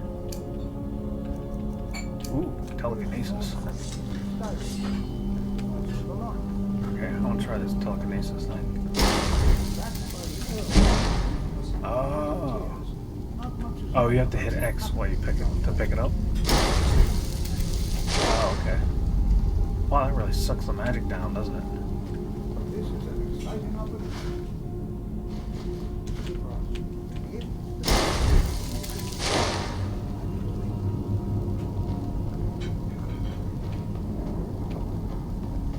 Ooh, telekinesis. Okay, I want to try this telekinesis thing. Oh. Oh, you have to hit X while you pick it to pick it up? Oh, okay. Wow, that really sucks the magic down, doesn't it? This is an exciting opportunity.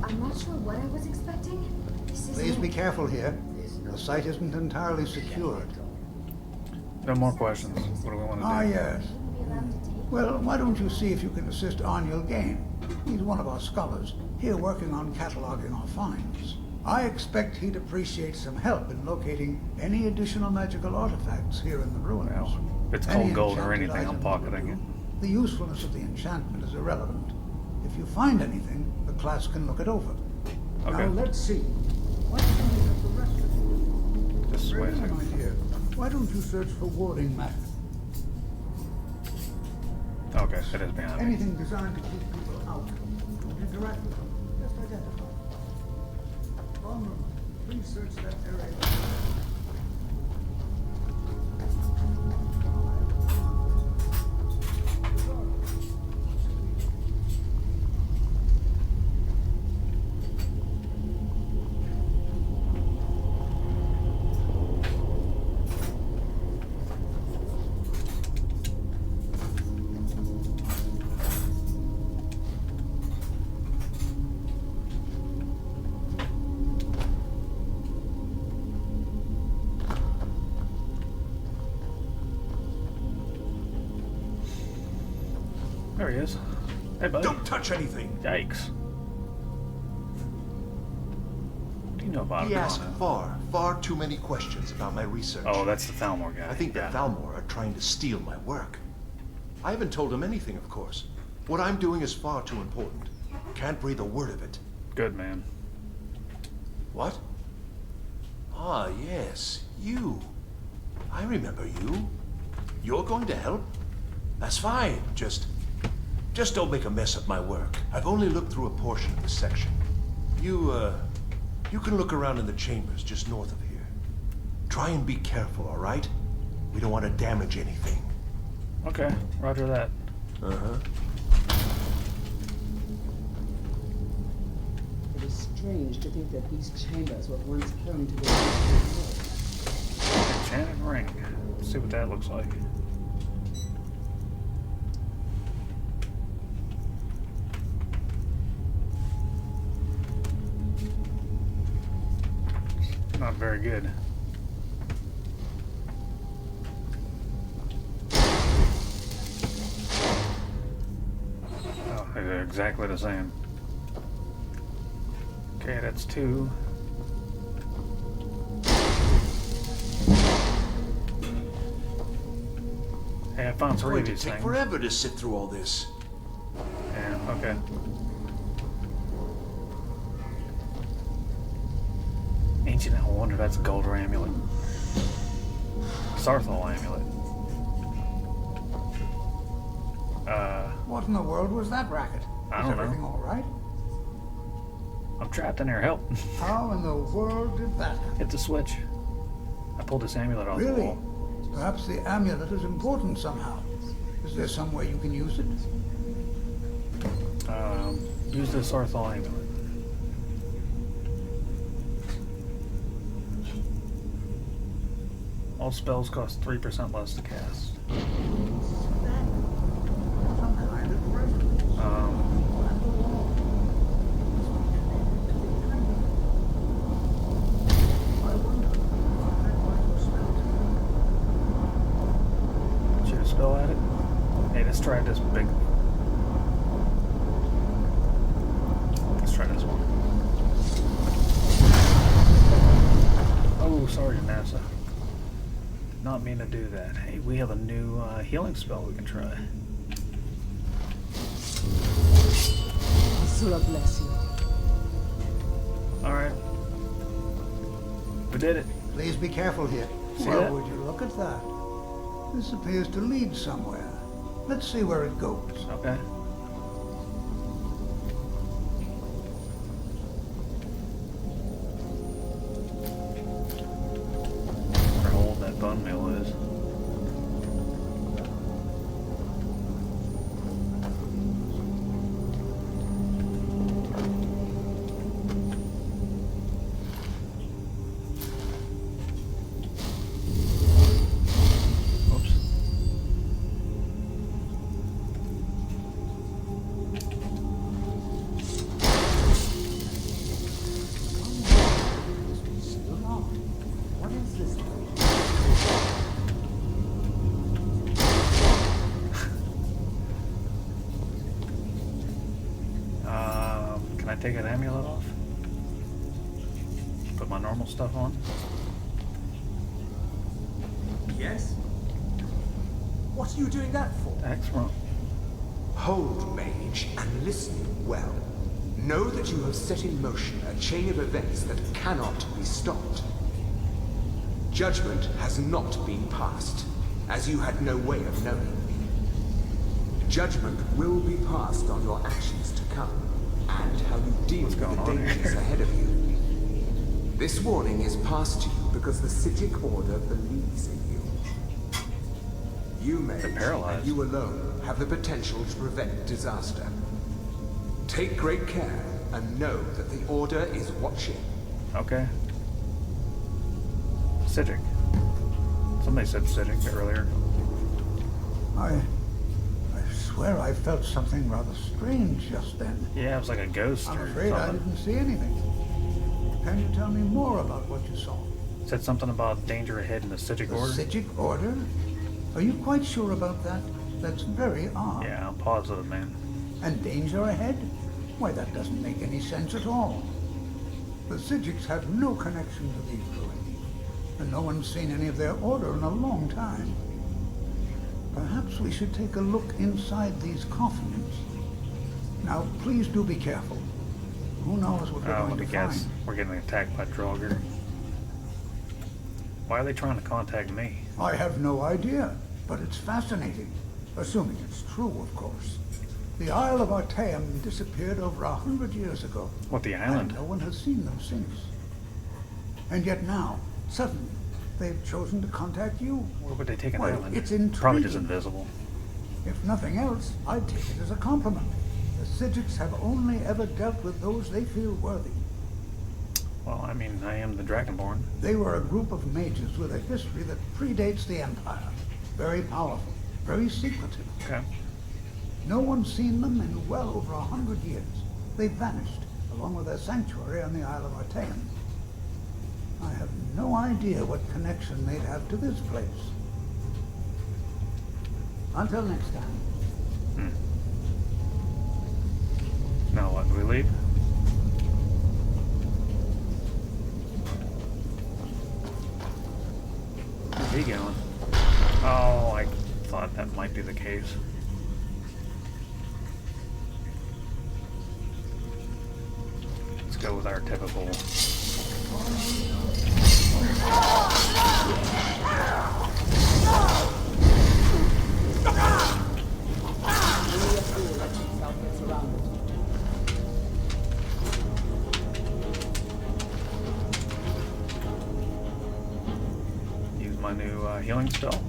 I'm not sure what I was expecting. This is Please be careful here. The site isn't entirely secured. No more questions. What do we want to do? Ah, yes. Well, why don't you see if you can assist Arniel Gain? He's one of our scholars, here working on cataloging our finds. I expect he'd appreciate some help in locating any additional magical artifacts here in the ruins. Well, if it's called gold or anything, I'm pocketing it. The usefulness of the enchantment is irrelevant. If you find anything, the class can look it over. Okay. Now let's see. What can we have the rest of you? Just wait a Bring an second. idea. Why don't you search for warding matter? Okay, it is behind me. Anything designed to keep people out. Don't interact with them. Just identify. Ballroom, please search that area. There he is. Hey, buddy. Don't touch anything. Yikes. What do you know about He it? asked far too many questions about my research. Oh, that's the Thalmor guy. I think Yeah. the Thalmor are trying to steal my work. I haven't told him anything, of course. What I'm doing is far too important. Can't breathe a word of it. Good, man. What? Ah, yes, you. I remember you. You're going to help? That's fine. Just don't make a mess of my work. I've only looked through a portion of the section. You can look around in the chambers just north of here. Try and be careful, all right? We don't want to damage anything. Okay, roger that. Uh-huh. It is strange to think that these chambers were once home to the Enchanted ring. Let's see what that looks like. Not very good. Oh, they're exactly the same. Okay, that's 2. Hey, I found It's 3 going of to these take things. forever to sit through all this. Yeah, okay. Ancient, I wonder if that's a Gauldur Amulet. Sarthaal Amulet. What in the world was that racket? I Is don't know. everything all right? I'm trapped in here, help. How in the world did that happen? Hit the switch. I pulled this amulet off the Really? wall. Perhaps the amulet is important somehow. Is there some way you can use it? Use the Sarthaal Amulet. All spells cost 3% less to cast. try this big. Let's try this one. Oh, sorry, NASA. Did not mean to do that. Hey, we have a new healing spell we can try. Asura bless you. Alright. We did it. Please be careful here. See Well, that? would you look at that? This appears to lead somewhere. Let's see where it goes. Okay. Wonder how old that bone meal is. Oops. What is this? Can I take an amulet off? Put my normal stuff on? Yes? What are you doing that for? Excellent. Hold, Mage, and listen well. Know that you have set in motion a chain of events that cannot be stopped. Judgment has not been passed, as you had no way of knowing. Judgment will be passed on your actions to come, and how you deal with the dangers ahead of you. This warning is passed to you because the Psijic Order believes in you. You, Mage, and you alone, have the potential to prevent disaster. Take great care, and know that the Order is watching. Okay. Psijic. Somebody said Psijic earlier. I swear I felt something rather strange just then. Yeah, it was like a ghost I'm or afraid I something. didn't see anything. Can you tell me more about what you saw? Said something about danger ahead in the Psijic The Order. Psijic Order? Are you quite sure about that? That's very odd. Yeah, I'm positive, man. And danger ahead? Why, that doesn't make any sense at all. The Psijics have no connection to these ruins, and no one's seen any of their order in a long time. Perhaps we should take a look inside these coffins. Now, please do be careful. Who knows what we're Oh, going let to me guess. find? We're getting attacked by Draugr. Why are they trying to contact me? I have no idea, but it's fascinating. Assuming it's true, of course. The Isle of Artaeum disappeared over 100 years ago. What, the island? And no one has seen them since. And yet now, suddenly, they've chosen to contact you. Where would they take an Well, island? it's intriguing. Probably just invisible. If nothing else, I'd take it as a compliment. The Psijics have only ever dealt with those they feel worthy. Well, I mean, I am the Dragonborn. They were a group of mages with a history that predates the Empire. Very powerful, very secretive. Okay. No one's seen them in well over 100 years. They vanished, along with their sanctuary on the Isle of Artaeum. I have no idea what connection they'd have to this place. Until next time. Now what, do we leave? Where's he going? Oh, I thought that might be the case. Let's go with our typical. Use my new healing spell.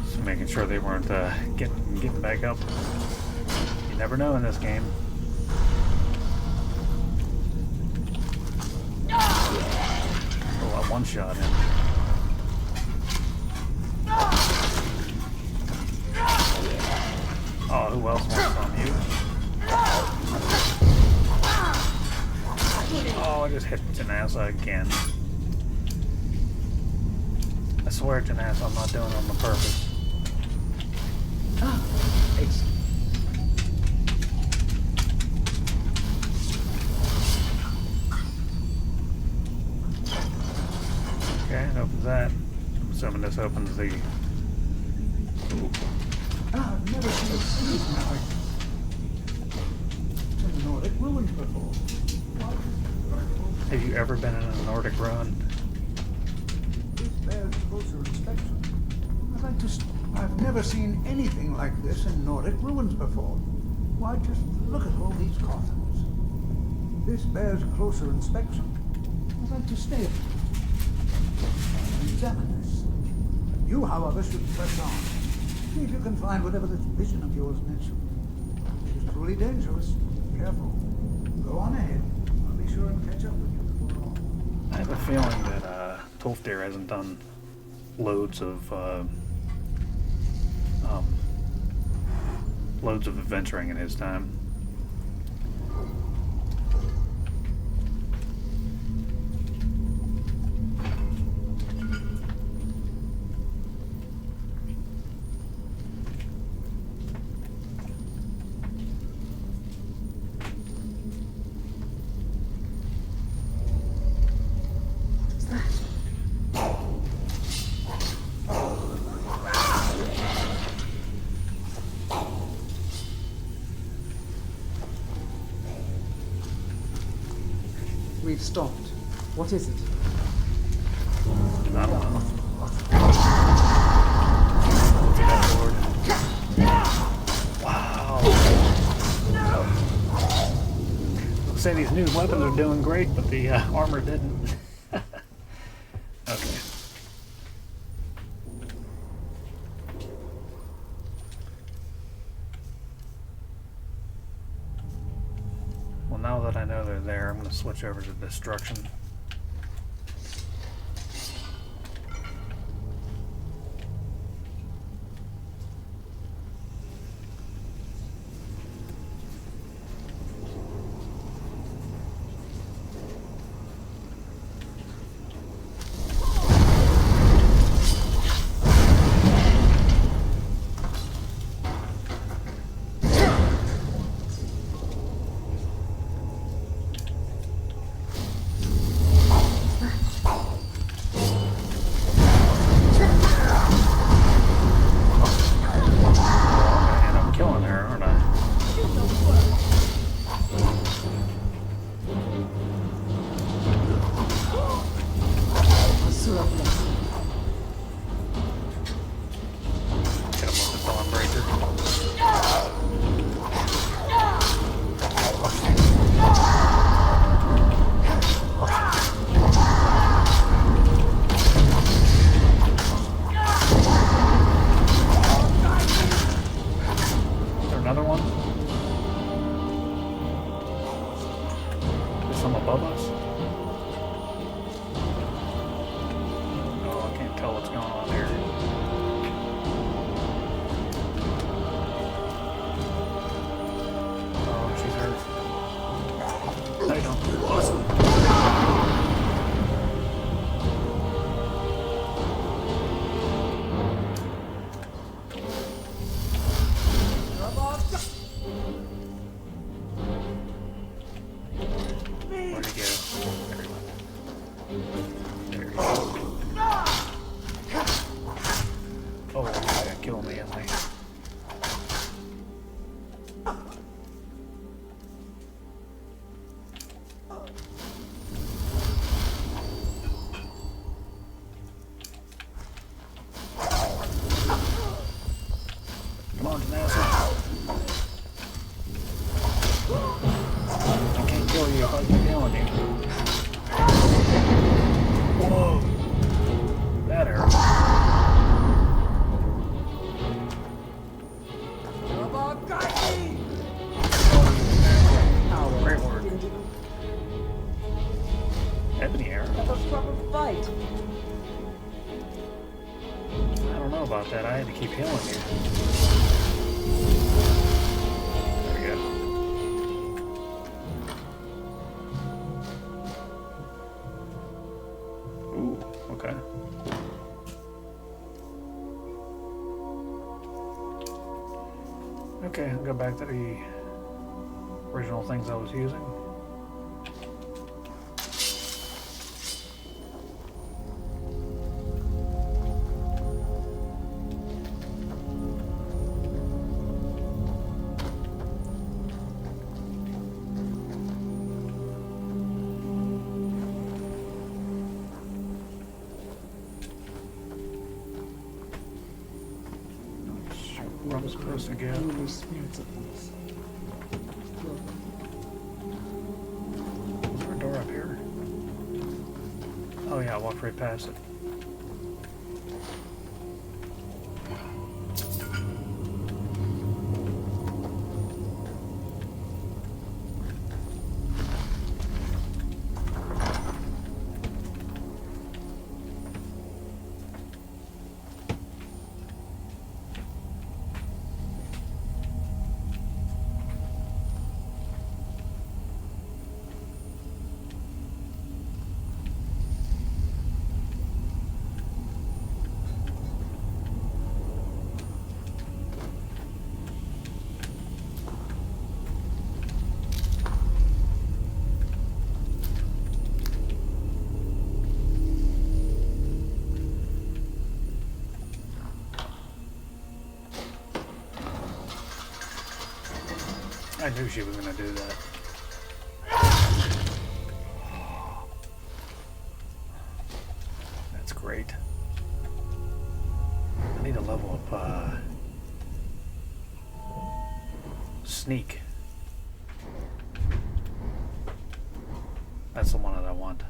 Just making sure they weren't getting back up. You never know in this game. Oh, I one-shot him. just hit Janassa again. I swear, Janassa, I'm not doing it on the purpose. Ah, excellent. Okay, it opens that. I'm assuming this opens the... Ooh. Ah, I've never seen anything like in Nordic ruins before. Have you ever been in a Nordic ruin? This bears closer inspection. I've never seen anything like this in Nordic ruins before. Why, just look at all these coffins. This bears closer inspection. I'd like to stay and examine this. You, however, should press on. See if you can find whatever this vision of yours mentioned. It is truly dangerous. Careful. Go on ahead. I'll be sure and catch up with you before long. I have a feeling that Tolfdir hasn't done loads of adventuring in his time. We've stopped. What is it? I don't know. Wow. I'll say these new weapons are doing great, but the armor didn't. Okay. Well, now that I know they're there, I'm going to switch over to destruction. Okay. Okay, I'll go back to the original things I was using. Rub as close together. Is there a door up here? Oh yeah, I walked right past it. I knew she was going to do that. That's great. I need to level up Sneak. That's the one that I want.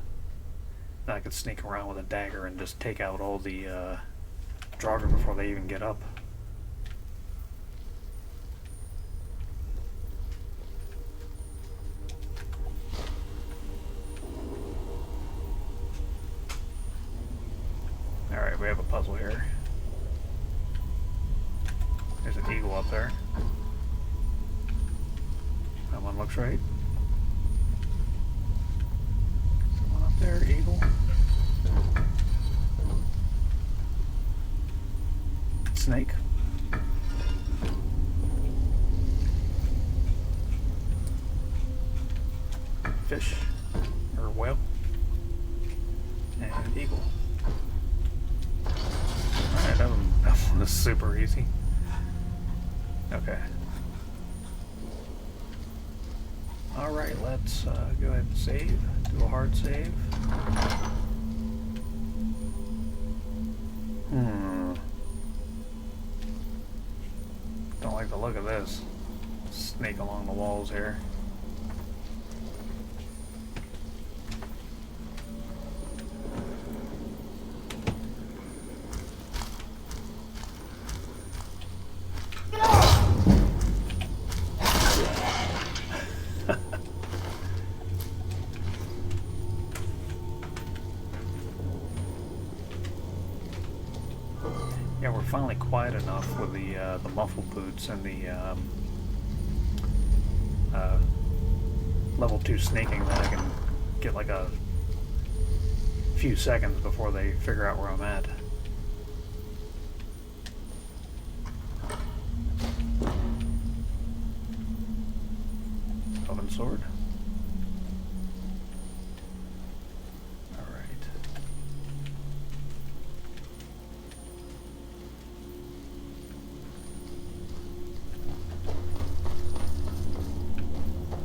Then I could sneak around with a dagger and just take out all the Draugr before they even get up. Alright, we have a puzzle here. There's an eagle up there. That one looks right. Someone up there, eagle. Snake. Fish. Or whale. And eagle. Alright, that one was super easy. Okay. Alright, let's go ahead and save. Do a hard save. Don't like the look of this. Snake along the walls here. Yeah, we're finally quiet enough with the muffled boots and the level 2 sneaking that I can get like a few seconds before they figure out where I'm at. Oven sword.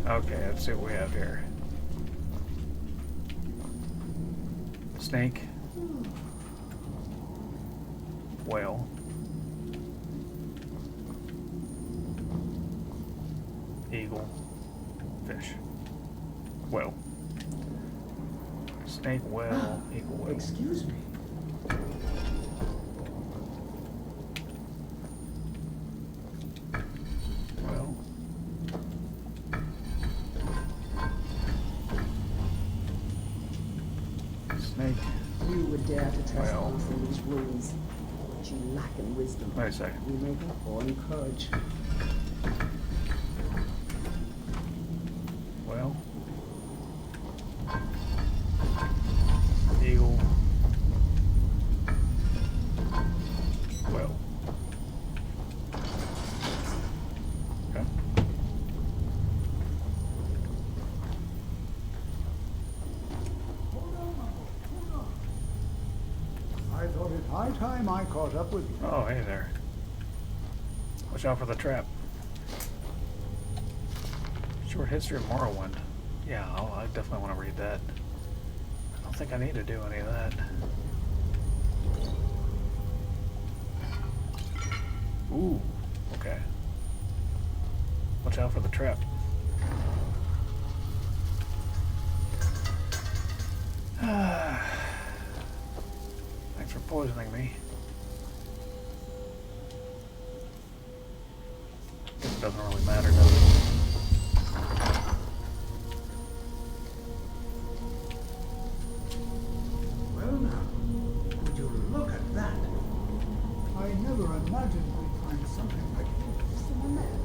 Okay, let's see what we have here. Snake. Whale. Eagle. Fish. Whale. Snake, whale, eagle, whale. Excuse me. You would dare to trespass in these ruins, but you lack in wisdom. Wait a second. You make up or encourage. Well, eagle, high time I caught up with you. Oh, hey there. Watch out for the trap. Short history of Morrowind. Yeah, I definitely want to read that. I don't think I need to do any of that. Ooh, okay. Watch out for the trap. Thanks for poisoning me. Guess it doesn't really matter, does it? Well now, would you look at that? I never imagined we'd find something like this in the land.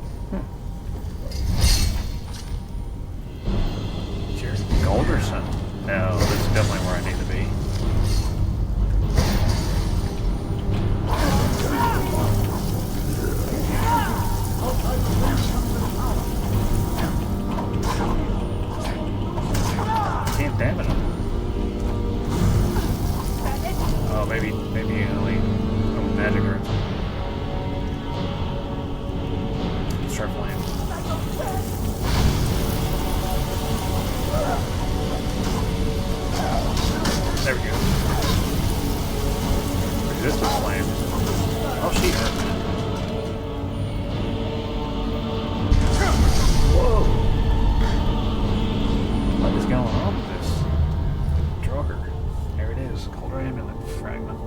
Cheers, Gauldur. No, this is definitely where I need to be. Can't damage him. Oh, maybe only magic or something. Start flames. There we go. Resistance flame. Oh, she hurt me. Whoa! What is going on with this? Draugr. There it is. Gauldur Amulet fragment.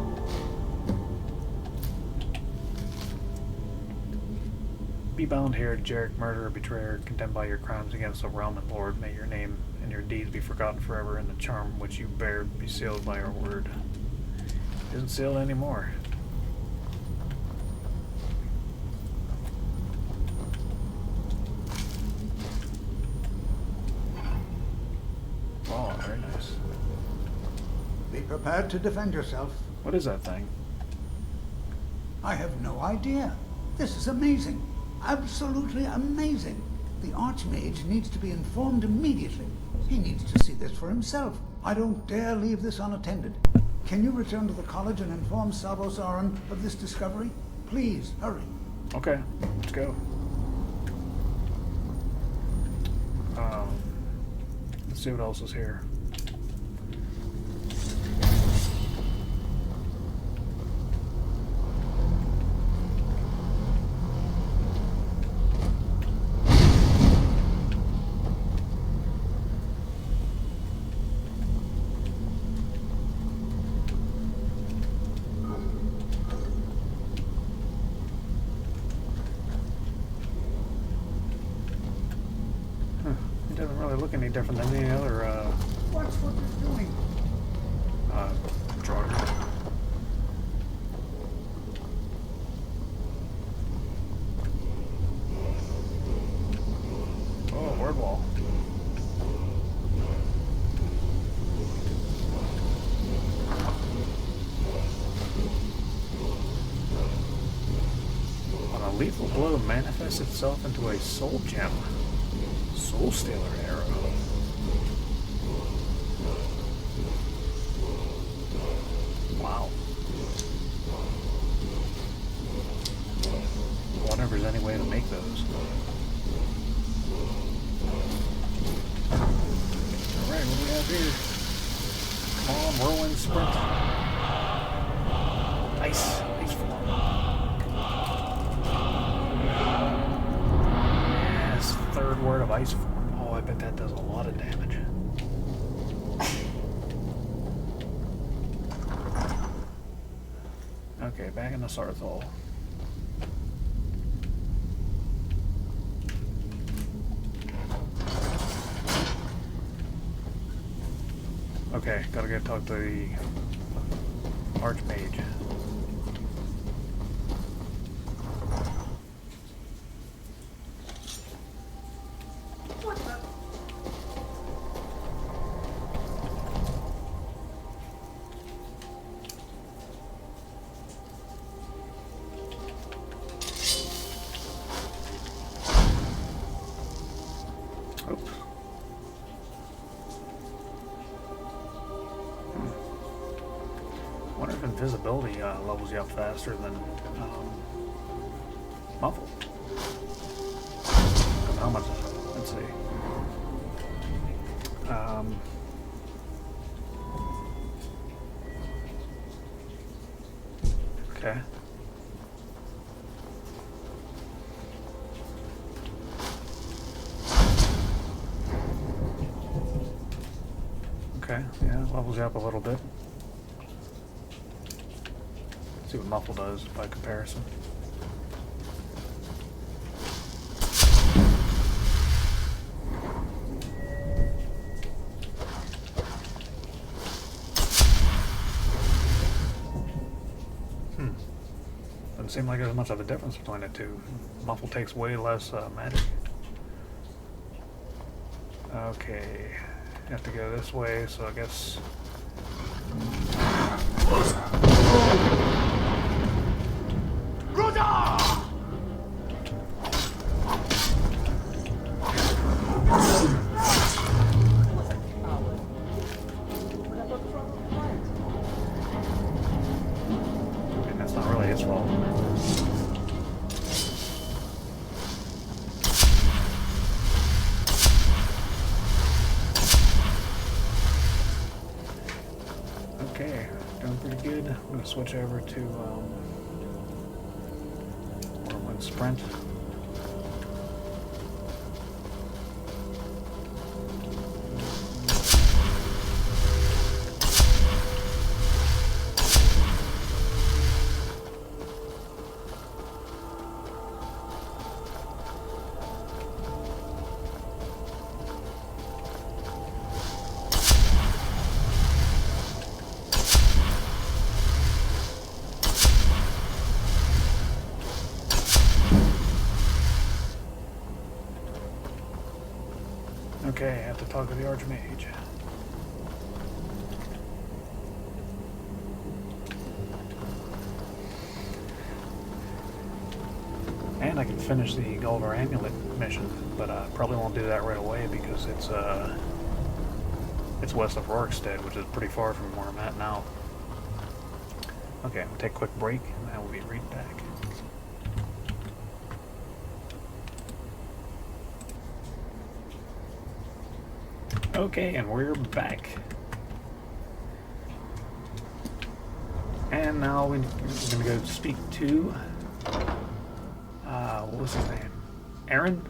Be bound here, Jarek, murderer, betrayer, condemned by your crimes against the realm and lord. May your name and your deeds be forgotten forever, and the charm which you bear be sealed by our word. It isn't sealed anymore. Oh, very nice. Be prepared to defend yourself. What is that thing? I have no idea. This is amazing. Absolutely amazing. The Archmage needs to be informed immediately. He needs to see this for himself. I don't dare leave this unattended. Can you return to the college and inform Savos Aran of this discovery? Please, hurry. Okay, let's go. Let's see what else is here. It doesn't really look any different than any other, Watch what you're doing. Draugr. Oh, word wall. When a lethal blow manifests itself into a soul gem. Soul Stealer arrow. Wow. I wonder if there's any way to make those. Alright, what do we have here? Come on, whirlwind sprint. Ice form. Yes, third word of ice form. Oh, I bet that does a lot of damage. Okay, back in the Sarthaal. Okay, gotta go talk to the Archmage. wonder if invisibility levels you up faster than muffle. How much? Let's see. Okay. Okay, yeah, levels you up a little bit. See what muffle does by comparison. Doesn't seem like there's much of a difference between the two. Muffle takes way less magic. Okay, you have to go this way, so I guess. And that's not really his fault. Okay, doing pretty good. I'm going to switch over to whirlwind sprint. Okay, I have to talk to the Archmage. And I can finish the Gauldur Amulet mission, but I probably won't do that right away because it's west of Rorikstead, which is pretty far from where I'm at now. Okay, I'm gonna take a quick break, and then we'll be right back. Okay, and we're back. And now we're gonna go speak to, what was his name? Aaron?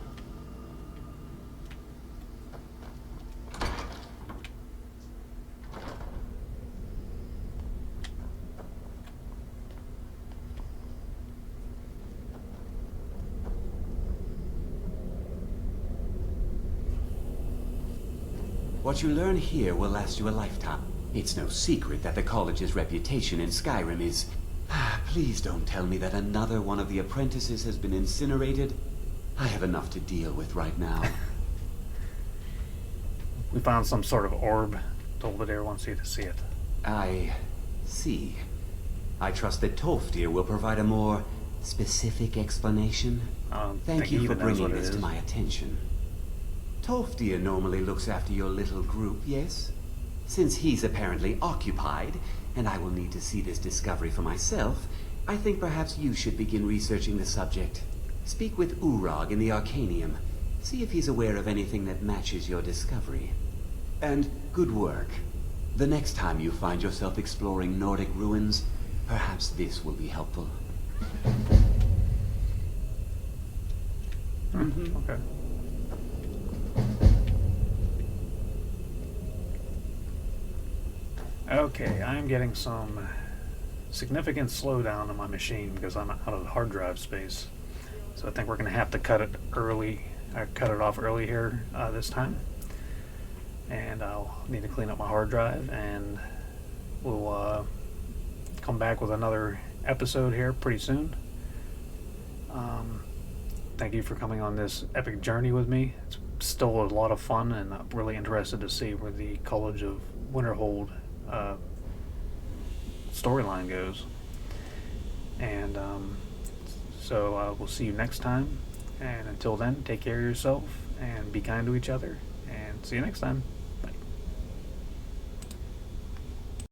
What you learn here will last you a lifetime. It's no secret that the college's reputation in Skyrim is... Please don't tell me that another one of the apprentices has been incinerated. I have enough to deal with right now. We found some sort of orb. Belvedere wants you to see it. I see. I trust that Tolfdir will provide a more specific explanation. Thank you for bringing this to my attention. Tolfdir normally looks after your little group, yes? Since he's apparently occupied, and I will need to see this discovery for myself, I think perhaps you should begin researching the subject. Speak with Urag in the Arcanium. See if he's aware of anything that matches your discovery. And good work. The next time you find yourself exploring Nordic ruins, perhaps this will be helpful. Okay. Okay, I'm getting some significant slowdown on my machine because I'm out of hard drive space. So I think we're going to have to cut it early. Cut it off early here this time. And I'll need to clean up my hard drive, and we'll come back with another episode here pretty soon. Thank you for coming on this epic journey with me. It's still a lot of fun, and I'm really interested to see where the College of Winterhold storyline goes. And so we'll see you next time. And until then, take care of yourself and be kind to each other. And see you next time.